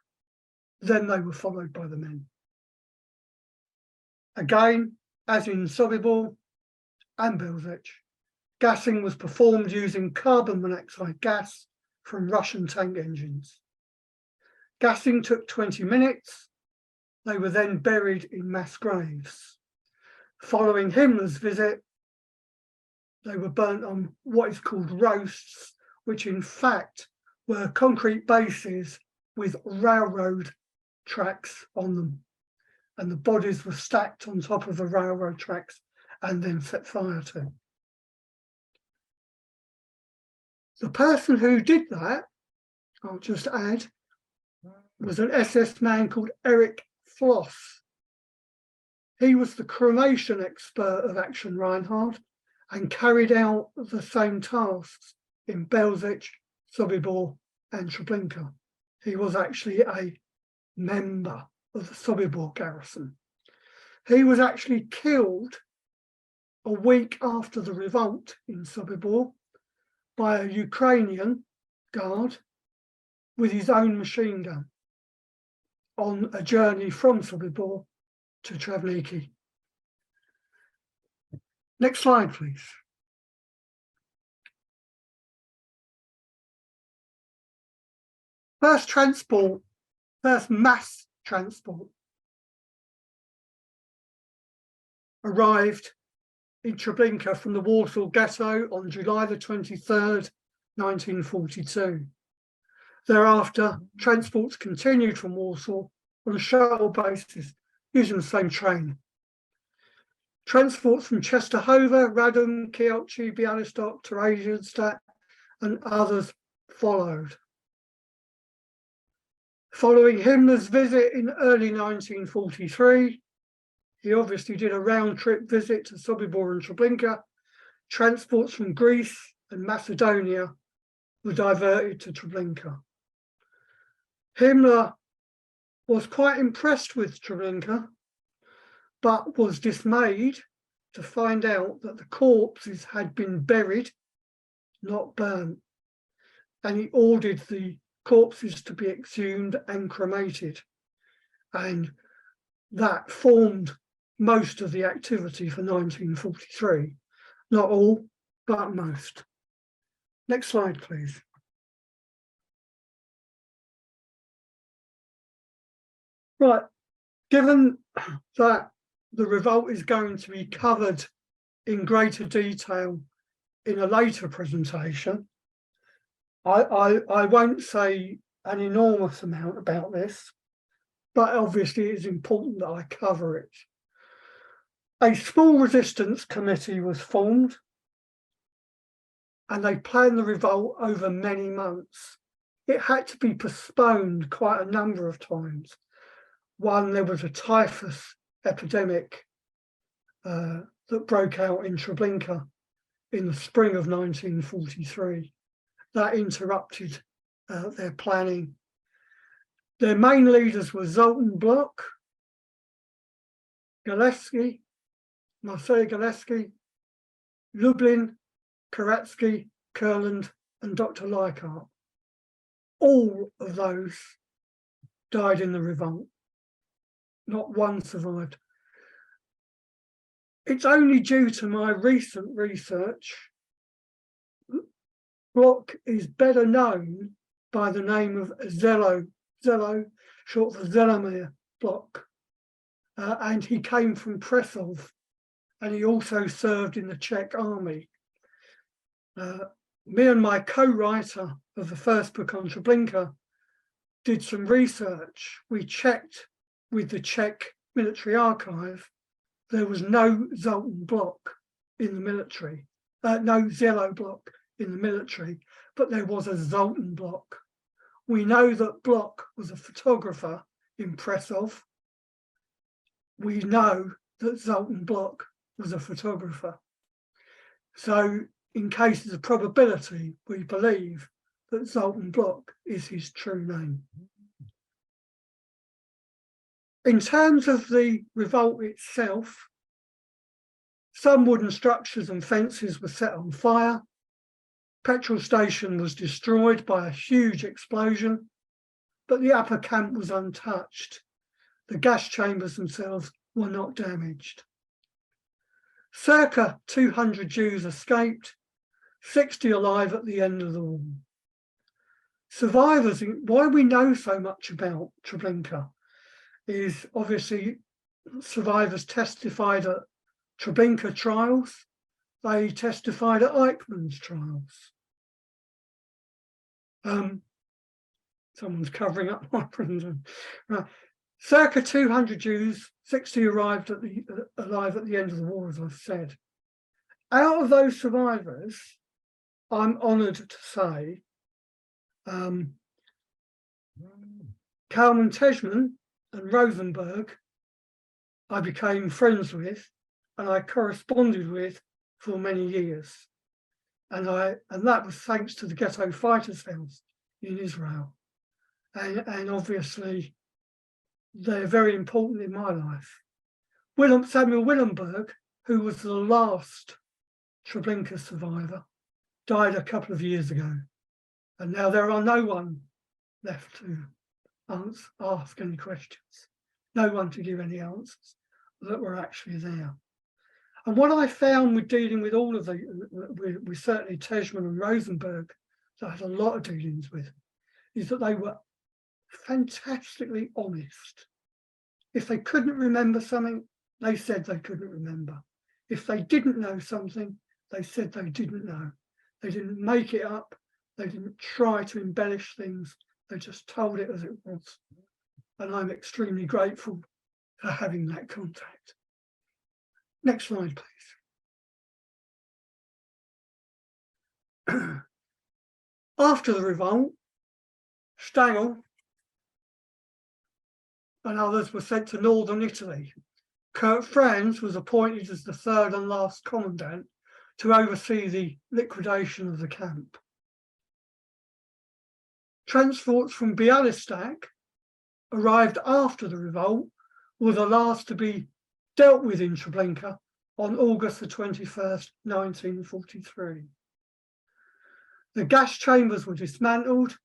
Then they were followed by the men. Again, as in Sobibór and Bełżec, gassing was performed using carbon monoxide gas from Russian tank engines. Gassing took 20 minutes. They were then buried in mass graves. Following Himmler's visit, they were burnt on what is called roasts, which in fact were concrete bases with railroad tracks on them. And the bodies were stacked on top of the railroad tracks and then set fire to. The person who did that, I'll just add, was an SS man called Erich Floss. He was the cremation expert of Aktion Reinhard and carried out the same tasks in Bełżec, Sobibór and Treblinka. He was actually a member of the Sobibór garrison. He was actually killed a week after the revolt in Sobibór by a Ukrainian guard with his own machine gun on a journey from Sobibór to Treblinka. Next slide, please. First mass transport arrived in Treblinka from the Warsaw Ghetto on July the 23rd, 1942. Thereafter, transports continued from Warsaw on a shuttle basis using the same train. Transports from Częstochowa, Radom, Kielce, Białystok, Theresienstadt and others followed. Following Himmler's visit in early 1943, he obviously did a round-trip visit to Sobibór and Treblinka. Transports from Greece and Macedonia were diverted to Treblinka. Himmler was quite impressed with Treblinka, but was dismayed to find out that the corpses had been buried, not burnt, and he ordered the corpses to be exhumed and cremated, and that formed most of the activity for 1943. Not all, but most. Next slide, please. Right, given that the revolt is going to be covered in greater detail in a later presentation, I won't say an enormous amount about this, but obviously it's important that I cover it. A small resistance committee was formed and they planned the revolt over many months. It had to be postponed quite a number of times. One, there was a typhus epidemic that broke out in Treblinka in the spring of 1943. That interrupted their planning. Their main leaders were Zoltan Bloch, Galeski, Marcel Galeski, Lublin, Karatsky, Kurland, and Dr. Leichhardt. All of those died in the revolt. Not one survived. It's only due to my recent research. Bloch is better known by the name of Zelo, short for Zelomir Bloch, and he came from Prešov, and he also served in the Czech army. Me and my co-writer of the first book on Treblinka did some research. We checked with the Czech military archive. There was no Zoltan Bloch in the military, no Zelo Bloch in the military, but there was a Zoltan Bloch. We know that Bloch was a photographer in Prešov. We know that Zoltan Bloch was a photographer. So in cases of probability, we believe that Zoltan Bloch is his true name. In terms of the revolt itself, some wooden structures and fences were set on fire. Petrol station was destroyed by a huge explosion, but the upper camp was untouched. The gas chambers themselves were not damaged. Circa 200 Jews escaped, 60 alive at the end of the war. Survivors, why we know so much about Treblinka is obviously survivors testified at Treblinka trials. They testified at Eichmann's trials. Someone's covering up my printer. Right. Circa 200 Jews, 60 arrived alive at the end of the war, as I've said. Out of those survivors, I'm honoured to say Kalman Tejman and Rosenberg I became friends with and I corresponded with for many years. And that was thanks to the Ghetto Fighters House in Israel. And obviously they're very important in my life. Samuel Willenberg, who was the last Treblinka survivor, died a couple of years ago. And now there are no one left to ask any questions, no one to give any answers that were actually there. And what I found with dealing with all of with certainly Tejman and Rosenberg, that I had a lot of dealings with, is that they were fantastically honest. If they couldn't remember something, they said they couldn't remember. If they didn't know something, they said they didn't know. They didn't make it up. They didn't try to embellish things. They just told it as it was. And I'm extremely grateful for having that contact. Next slide, please. After the revolt, Stangel and others were sent to northern Italy. Franz was appointed as the third and last commandant to oversee the liquidation of the camp. Transports from Bialystok arrived after the revolt, were the last to be dealt with in Treblinka on August the 21st, 1943. The gas chambers were dismantled,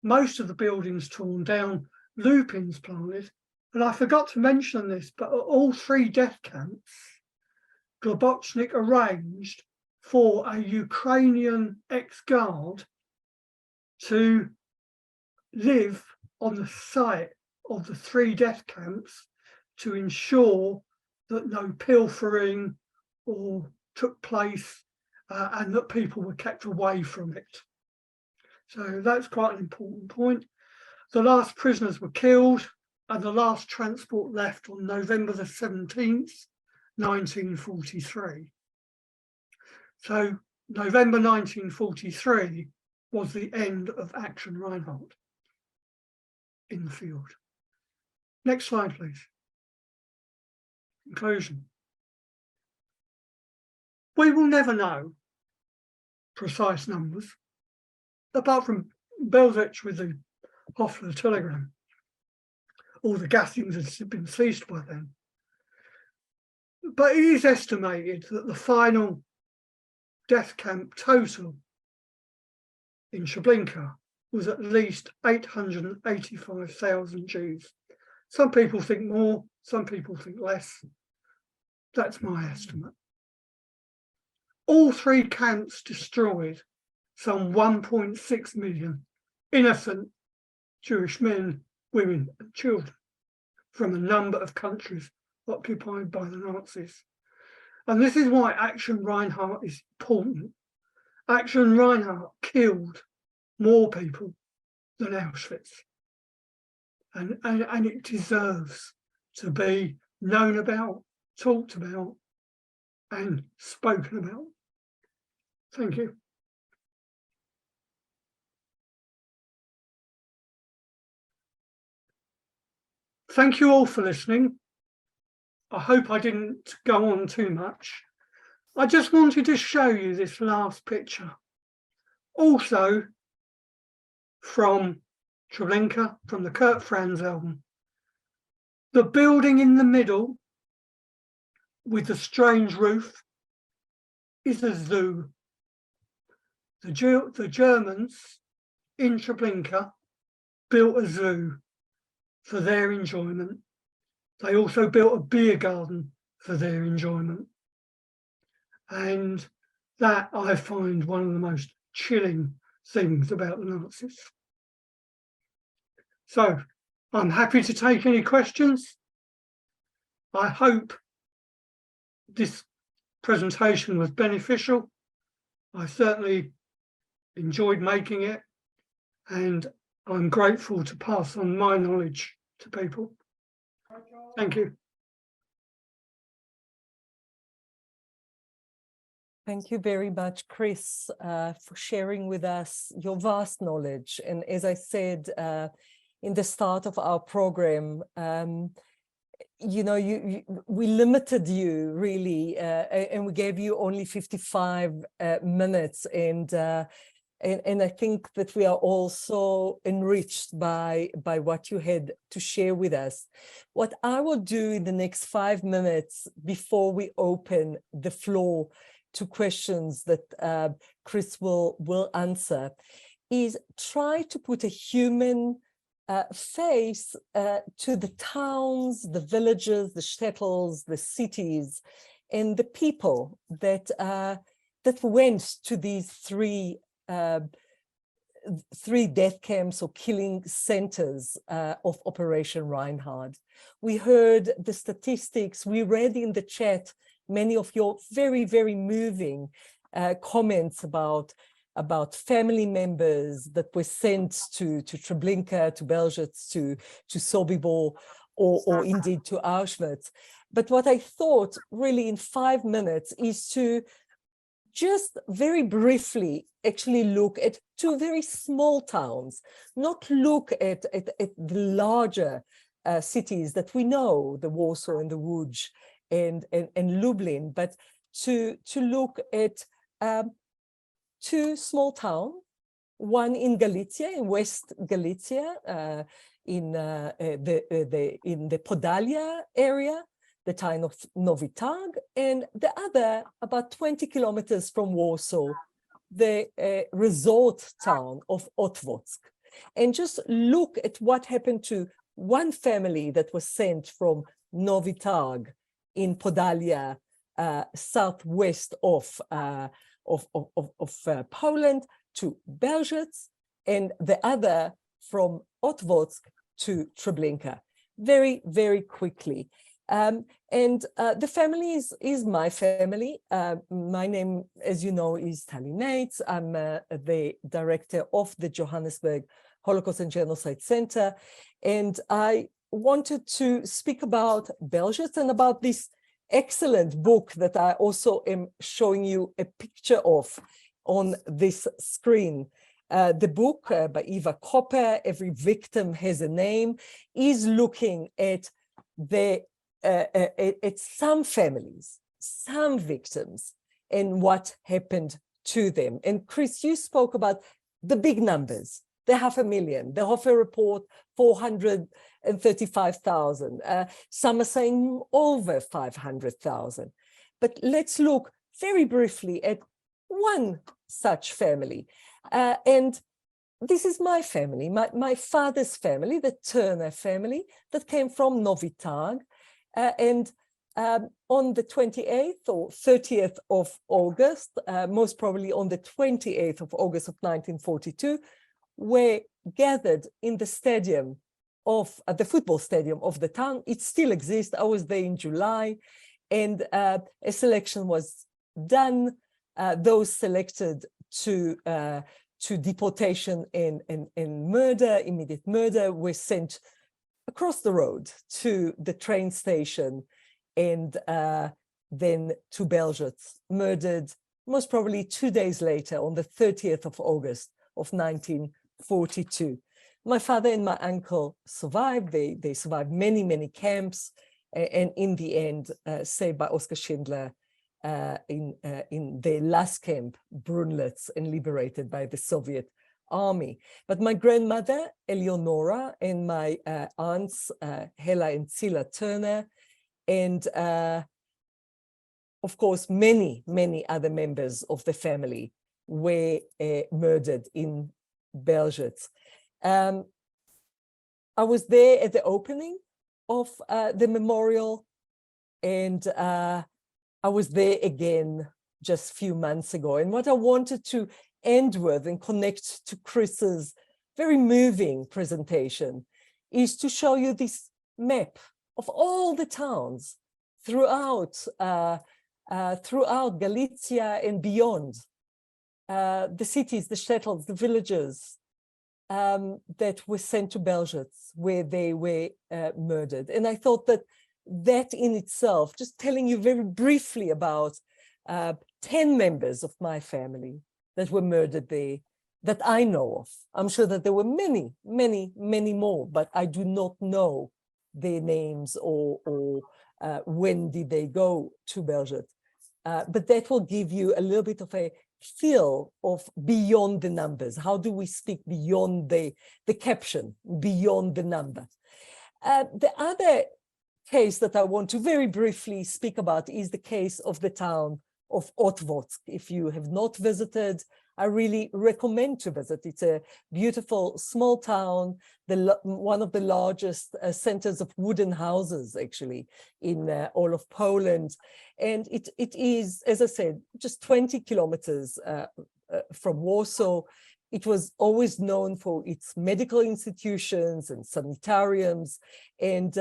most of the buildings torn down, lupins planted, and I forgot to mention this, but at all three death camps, Globocnik arranged for a Ukrainian ex-guard to live on the site of the three death camps to ensure that no pilfering or took place and that people were kept away from it. So that's quite an important point. The last prisoners were killed and the last transport left on November the 17th, 1943. So November 1943 was the end of Aktion Reinhard in the field. Next slide, please. Conclusion. We will never know precise numbers, apart from Bełżec with the Hoffler telegram. All the gassings had been ceased by then. But it is estimated that the final death camp total in Treblinka was at least 885,000 Jews. Some people think more, some people think less. That's my estimate. All three camps destroyed some 1.6 million innocent Jewish men, women and children from a number of countries occupied by the Nazis. And this is why Aktion Reinhard is important. Aktion Reinhard killed more people than Auschwitz. And it deserves to be known about, talked about, and spoken about. Thank you. Thank you all for listening. I hope I didn't go on too much. I just wanted to show you this last picture. Also from Treblinka, from the Kurt Franz album. The building in the middle with the strange roof is a zoo. The Germans in Treblinka built a zoo for their enjoyment. They also built a beer garden for their enjoyment. And that I find one of the most chilling things about the Nazis. So I'm happy to take any questions. I hope this presentation was beneficial. I certainly enjoyed making it, and I'm grateful to pass on my knowledge to people. Thank you. Thank you very much, Chris, for sharing with us your vast knowledge. And as I said in the start of our program, we limited you really, and we gave you only 55 minutes. And I think that we are also enriched by what you had to share with us. What I will do in the next 5 minutes before we open the floor to questions that Chris will answer is try to put a human face to the towns, the villages, the shtetls, the cities, and the people that went to these three death camps or killing centers of Operation Reinhard. We heard the statistics. We read in the chat many of your very, very moving comments about family members that were sent to Treblinka, to Bełżec, to Sobibór, or indeed to Auschwitz. But what I thought really in 5 minutes is to just very briefly actually look at 2 very small towns, not look at the larger cities that we know, the Warsaw and the Łódź and Lublin, but to look at 2 small towns, one in Galicia, in West Galicia, in the Podalia area, the town of Nowy Targ, and the other about 20 kilometers from Warsaw, the resort town of Otwock. And just look at what happened to one family that was sent from Nowy Targ in Podalia, southwest of Poland, to Bełżec, and the other from Otwock to Treblinka. Very, very quickly. The family is my family. My name, as you know, is Tali Nates. I'm the director of the Johannesburg Holocaust and Genocide Centre, and I wanted to speak about Bełżec and about this excellent book that I also am showing you a picture of on this screen. The book by Eva Kopper, Every Victim Has a Name, is looking at some families, some victims, and what happened to them. And Chris, you spoke about the big numbers, the 500,000, the Hofer report, 435,000. Some are saying over 500,000. But let's look very briefly at one such family. And this is my family, my father's family, the Turner family that came from Nowy Targ. And on the 28th or 30th of August, most probably on the 28th of August of 1942, were gathered in the stadium of the football stadium of the town. It still exists. I was there in July, and a selection was done. Those selected to deportation and murder, immediate murder, were sent across the road to the train station and then to Bełżec, murdered most probably 2 days later on the 30th of August of 1942. My father and my uncle survived. They survived many, many camps, and in the end, saved by Oskar Schindler in the last camp, Brunlitz, and liberated by the Soviet army. But my grandmother, Eleonora, and my aunts, Hela and Zilla Turner, and of course, many, many other members of the family were murdered in Bełżec. I was there at the opening of the memorial, and I was there again just a few months ago. And what I wanted to end with and connect to Chris's very moving presentation is to show you this map of all the towns throughout Galicia and beyond, the cities, the shtetls, the villages that were sent to Bełżec, where they were murdered. And I thought that in itself, just telling you very briefly about 10 members of my family that were murdered there that I know of. I'm sure that there were many, many, many more, but I do not know their names or when did they go to Bełżec. But that will give you a little bit of a feel of beyond the numbers. How do we speak beyond the caption, beyond the number? The other case that I want to very briefly speak about is the case of the town of Otwock. If you have not visited, I really recommend to visit. It's a beautiful small town, one of the largest centers of wooden houses actually in all of Poland. And it is, as I said, just 20 kilometers from Warsaw. It was always known for its medical institutions and sanitariums, and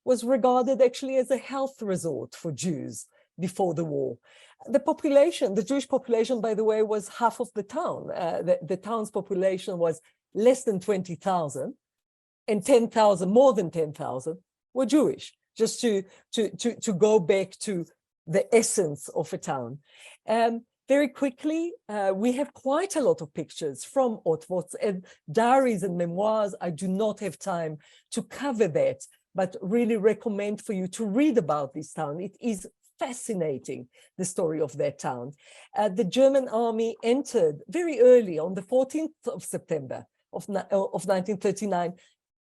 was regarded actually as a health resort for Jews before the war. The population, the Jewish population, by the way, was half of the town. The town's population was less than 20,000, and 10,000, more than 10,000, were Jewish, just to go back to the essence of a town. Very quickly, we have quite a lot of pictures from Otwock and diaries and memoirs. I do not have time to cover that, but really recommend for you to read about this town. It is fascinating, the story of that town. The German army entered very early on the 14th of September of 1939,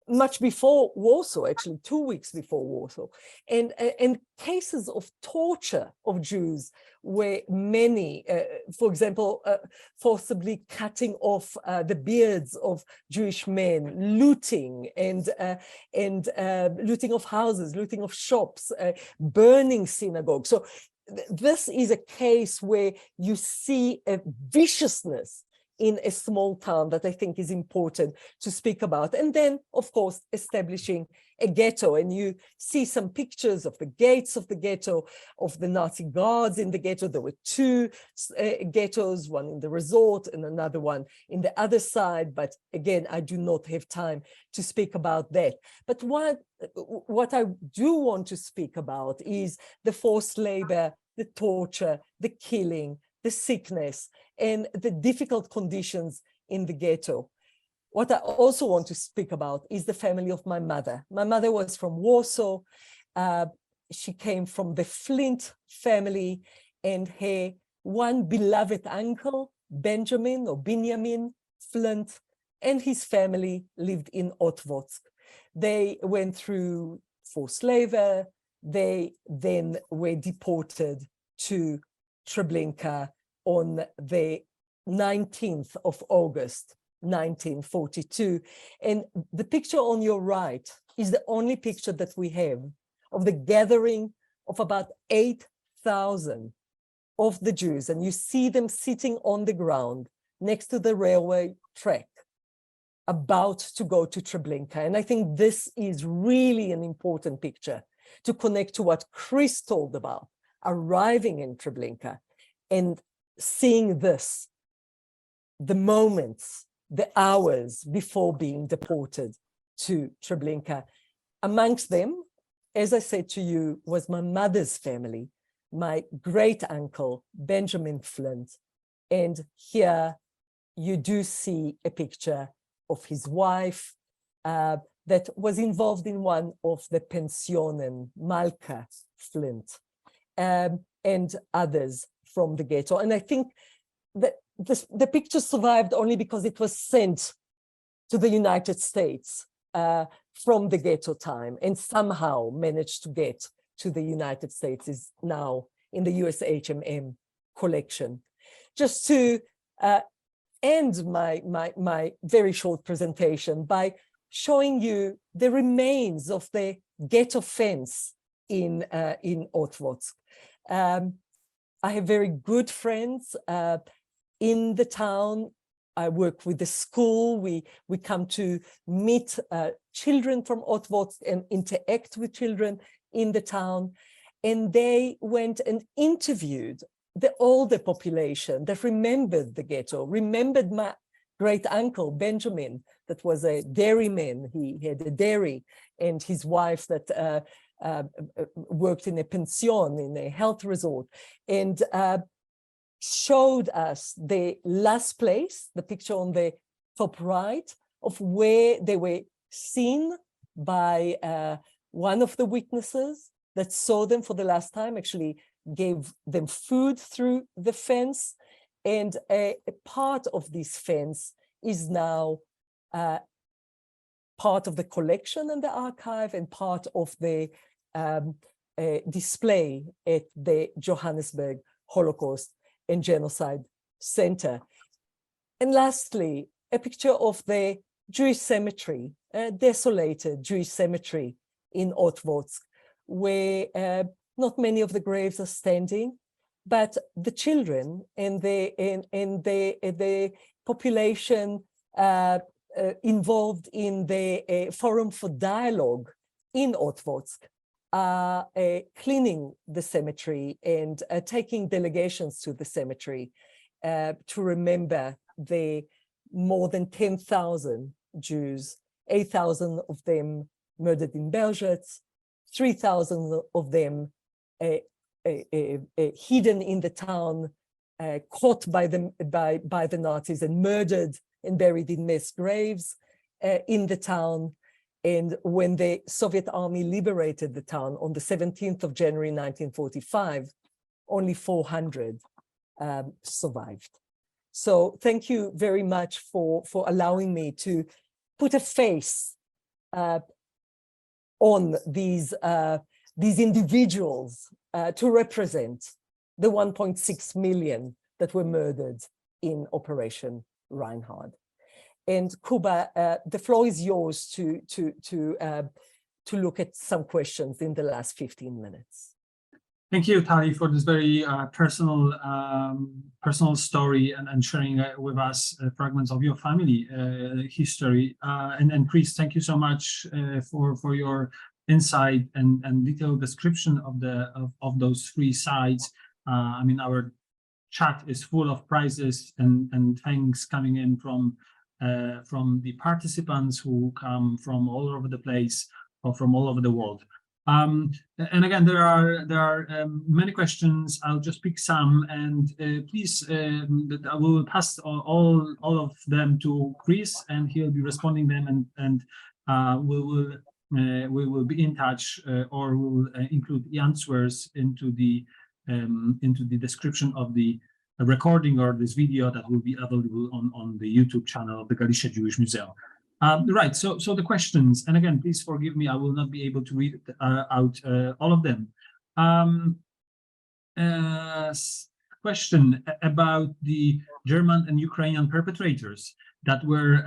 much before Warsaw, actually 2 weeks before Warsaw. And cases of torture of Jews were many, for example, forcibly cutting off the beards of Jewish men, looting and looting of houses, looting of shops, burning synagogues. So this is a case where you see a viciousness in a small town that I think is important to speak about. And then, of course, establishing a ghetto. And you see some pictures of the gates of the ghetto, of the Nazi guards in the ghetto. There were two ghettos, one in the resort and another one in the other side. But again, I do not have time to speak about that. But what I do want to speak about is the forced labor, the torture, the killing, the sickness, and the difficult conditions in the ghetto. What I also want to speak about is the family of my mother. My mother was from Warsaw. She came from the Flint family, and her one beloved uncle, Benjamin Flint, and his family lived in Otwock. They went through forced labor. They then were deported to Treblinka on the 19th of August, 1942. And the picture on your right is the only picture that we have of the gathering of about 8,000 of the Jews. And you see them sitting on the ground next to the railway track, about to go to Treblinka. And I think this is really an important picture to connect to what Chris told about, arriving in Treblinka and seeing this, the moments, the hours before being deported to Treblinka. Amongst them, as I said to you, was my mother's family, my great uncle, Benjamin Flint. And here you do see a picture of his wife that was involved in one of the pensionen, Malka Flint, and others from the ghetto. And I think that the picture survived only because it was sent to the United States from the ghetto time, and somehow managed to get to the United States, is now in the US HMM collection. Just to end my very short presentation by showing you the remains of the ghetto fence in Otwock. I have very good friends in the town. I work with the school. We come to meet children from Otwock and interact with children in the town. And they went and interviewed the older population that remembered the ghetto, remembered my great uncle, Benjamin, that was a dairyman. He had a dairy, and his wife that worked in a pension, in a health resort. And showed us the last place, the picture on the top right, of where they were seen by one of the witnesses that saw them for the last time, actually gave them food through the fence. And a part of this fence is now part of the collection and the archive and part of the display at the Johannesburg Holocaust and Genocide Centre. And lastly, a picture of the Jewish cemetery, a desolated Jewish cemetery in Otwock, where not many of the graves are standing, but the children and the population involved in the Forum for Dialogue in Otwock are cleaning the cemetery and taking delegations to the cemetery to remember the more than 10,000 Jews, 8,000 of them murdered in Bełżec, 3,000 of them hidden in the town, caught by the Nazis and murdered and buried in mass graves in the town. And when the Soviet army liberated the town on the 17th of January, 1945, only 400 survived. So thank you very much for allowing me to put a face on these individuals to represent the 1.6 million that were murdered in Operation Reinhard. And Kuba, the floor is yours to look at some questions in the last 15 minutes. Thank you, Tali, for this very personal story and sharing with us fragments of your family history. And Chris, thank you so much for your insight and detailed description of those three sides. I mean, our chat is full of prizes and thanks coming in from the participants who come from all over the place or from all over the world. And again, there are many questions. I'll just pick some, and please, I will pass all of them to Chris, and he'll be responding them, and we will be in touch, or we will include the answers into the description of the recording or this video that will be available on the YouTube channel of the Galicia Jewish Museum. Right, so the questions, and again, please forgive me, I will not be able to read out all of them. Question about the German and Ukrainian perpetrators that were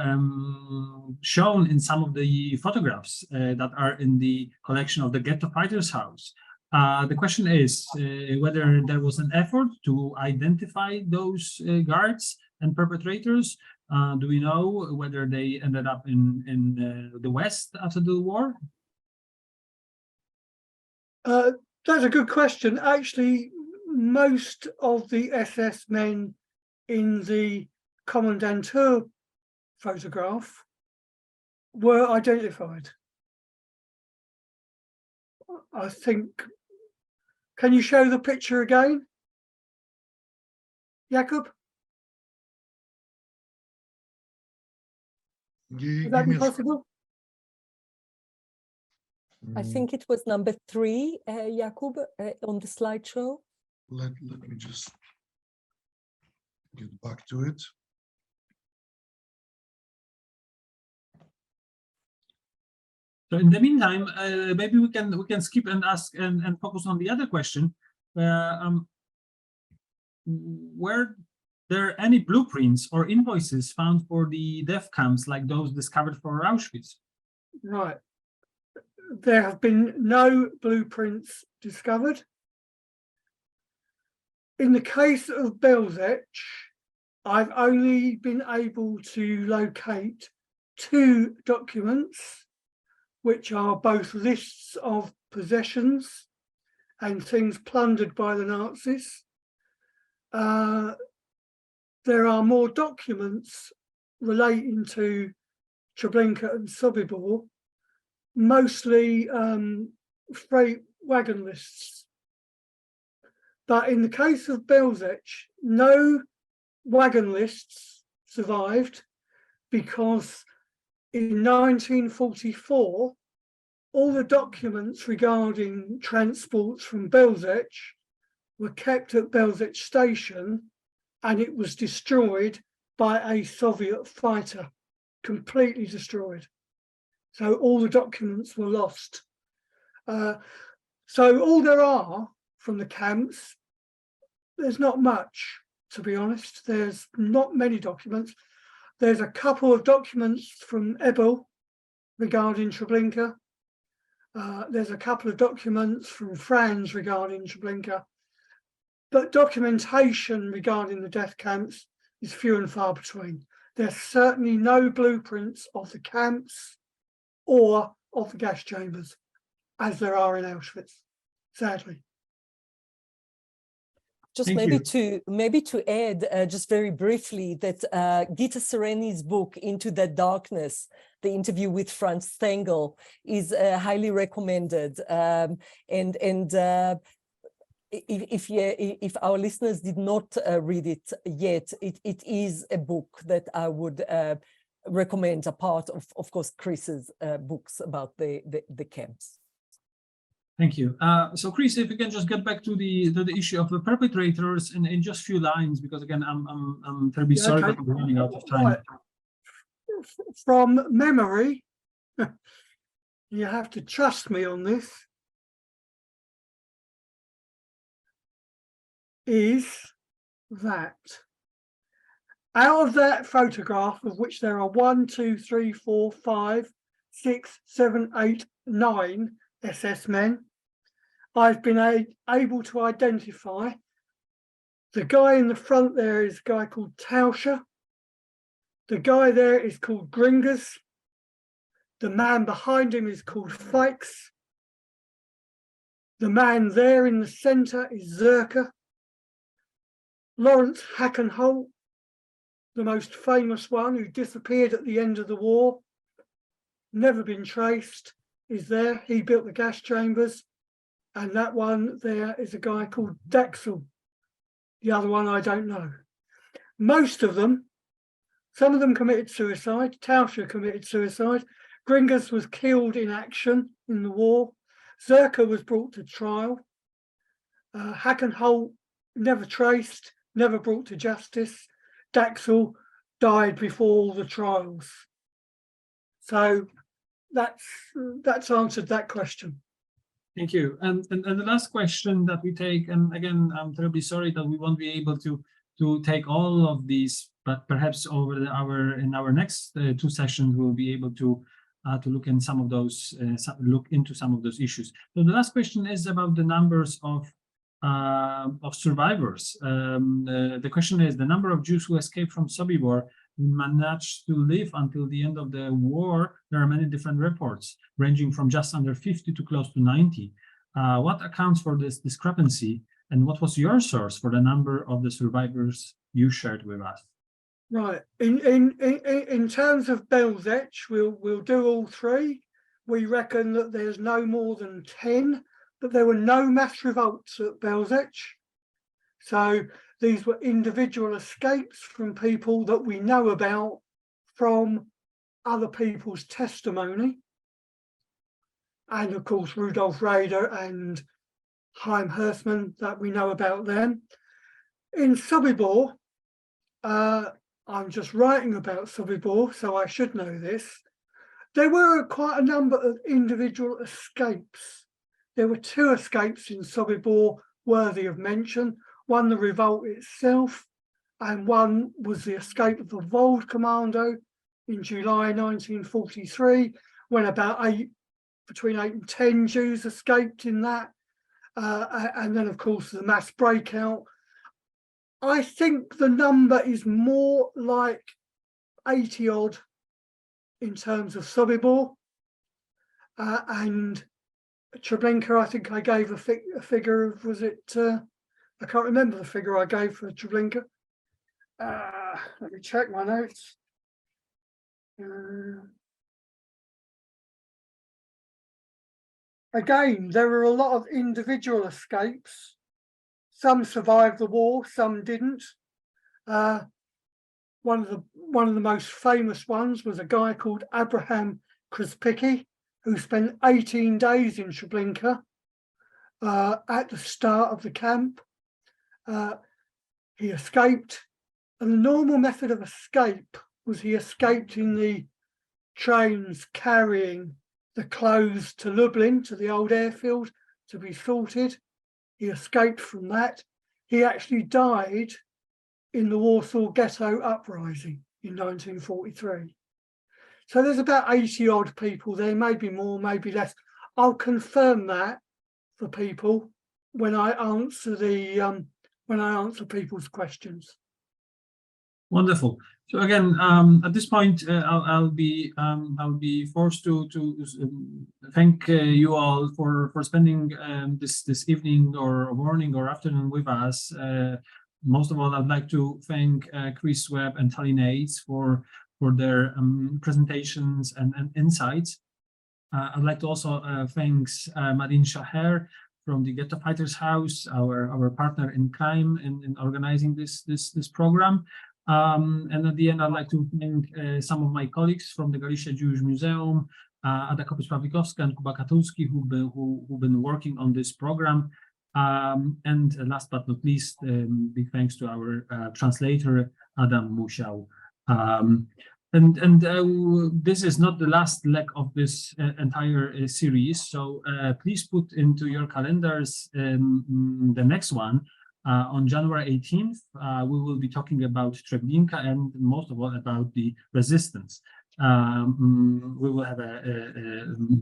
shown in some of the photographs that are in the collection of the Ghetto Fighters House. The question is whether there was an effort to identify those guards and perpetrators. Do we know whether they ended up in the West after the war? That's a good question. Actually, most of the SS men in the Kommandantur photograph were identified. I think, can you show the picture again, Jakub? Would that be possible? I think it was number 3, Jakub, on the slideshow. Let me just get back to it. So in the meantime, maybe we can skip and ask and focus on the other question. Were there any blueprints or invoices found for the death camps like those discovered for Auschwitz? Right. There have been no blueprints discovered. In the case of Bełżec, I've only been able to locate 2 documents, which are both lists of possessions and things plundered by the Nazis. There are more documents relating to Treblinka and Sobibór, mostly freight wagon lists. But in the case of Bełżec, no wagon lists survived because in 1944, all the documents regarding transports from Bełżec were kept at Bełżec station, and it was destroyed by a Soviet fighter, completely destroyed. So all the documents were lost. So all there are from the camps, there's not much, to be honest. There's not many documents. There's a couple of documents from Ebel regarding Treblinka. There's a couple of documents from Franz regarding Treblinka. But documentation regarding the death camps is few and far between. There's certainly no blueprints of the camps or of the gas chambers, as there are in Auschwitz, sadly. Just Thank maybe to add just very briefly that Gita Sereni's book Into the Darkness, the interview with Franz Stangel, is highly recommended. If our listeners did not read it yet, it is a book that I would recommend, apart of course, Chris's books about the camps. Thank you. So, Chris, if we can just get back to the issue of the perpetrators in just a few lines, because again, I'm terribly sorry that we're running out of time. Right. From memory, you have to trust me on this, is that out of that photograph, of which there are 1, 2, 3, 4, 5, 6, 7, 8, 9 SS men, I've been able to identify the guy in the front there is a guy called Tauscher. The guy there is called Gringas. The man behind him is called Fikes. The man there in the center is Zerka. Lawrence Hackenholt, the most famous one who disappeared at the end of the war, never been traced, is there. He built the gas chambers. And that one there is a guy called Daxel. The other one I don't know. Most of them, some of them committed suicide. Tauscher committed suicide. Gringas was killed in action in the war. Zerka was brought to trial. Hackenholt never traced, never brought to justice. Daxel died before all the trials. So that's answered that question. Thank you. And the last question that we take, and again, I'm terribly sorry that we won't be able to take all of these, but perhaps in our next 2 sessions we'll be able to look in some of those look into some of those issues. So the last question is about the numbers of survivors. The question is the number of Jews who escaped from Sobibór managed to live until the end of the war. There are many different reports ranging from just under 50 to close to 90. What accounts for this discrepancy, and what was your source for the number of the survivors you shared with us? Right. In terms of Bełżec, we'll do all three. We reckon that there's no more than 10, but there were no mass revolts at Bełżec. So these were individual escapes from people that we know about from other people's testimony. And of course, Rudolf Rader and Chaim Hersman, that we know about them. In Sobibór, I'm just writing about Sobibór, so I should know this. There were quite a number of individual escapes. There were 2 escapes in Sobibór worthy of mention. One, the revolt itself, and one was the escape of the Vold Commando in July 1943, when between 8 and 10 Jews escaped in that. And then, of course, the mass breakout. I think the number is more like 80 odd in terms of Sobibór. And Treblinka, I think I gave a figure of, was it, I can't remember the figure I gave for Treblinka. Let me check my notes. Again, there were a lot of individual escapes. Some survived the war, some didn't. One of the most famous ones was a guy called Abraham Krzypicki, who spent 18 days in Treblinka at the start of the camp. He escaped, and the normal method of escape was he escaped in the trains carrying the clothes to Lublin, to the old airfield, to be sorted. He escaped from that. He actually died in the Warsaw Ghetto Uprising in 1943. So there's about 80 odd people there, maybe more, maybe less. I'll confirm that for people when I answer people's questions. Wonderful. So again, at this point, I'll be forced to thank you all for spending this evening or morning or afternoon with us. Most of all, I'd like to thank Chris Webb and Tali Nates for their presentations and insights. I'd like to also thank Madin Shaher from the Ghetto Fighters House, our partner in crime in organizing this program. And at the end, I'd like to thank some of my colleagues from the Galicia Jewish Museum, Ada Kopycz-Pawlikowska and Kuba Katulski, who've been working on this program. And last but not least, big thanks to our translator, Adam Musiał. This is not the last leg of this entire series, so please put into your calendars the next one. On January 18th, we will be talking about Treblinka and most of all about the resistance. We will have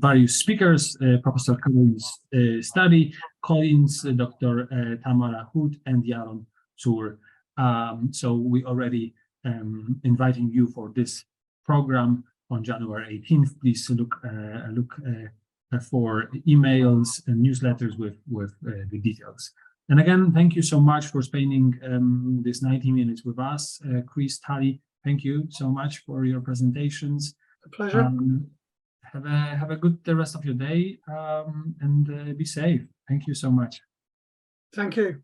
various speakers, Professor Collins Study, Collins, Dr. Tamara Hood, and Jaron Zur. So we already inviting you for this program on January 18th. Please look for emails and newsletters with the details. And again, thank you so much for spending this 90 minutes with us. Chris, Tali, thank you so much for your presentations. A pleasure. Have a good rest of your day and be safe. Thank you so much. Thank you.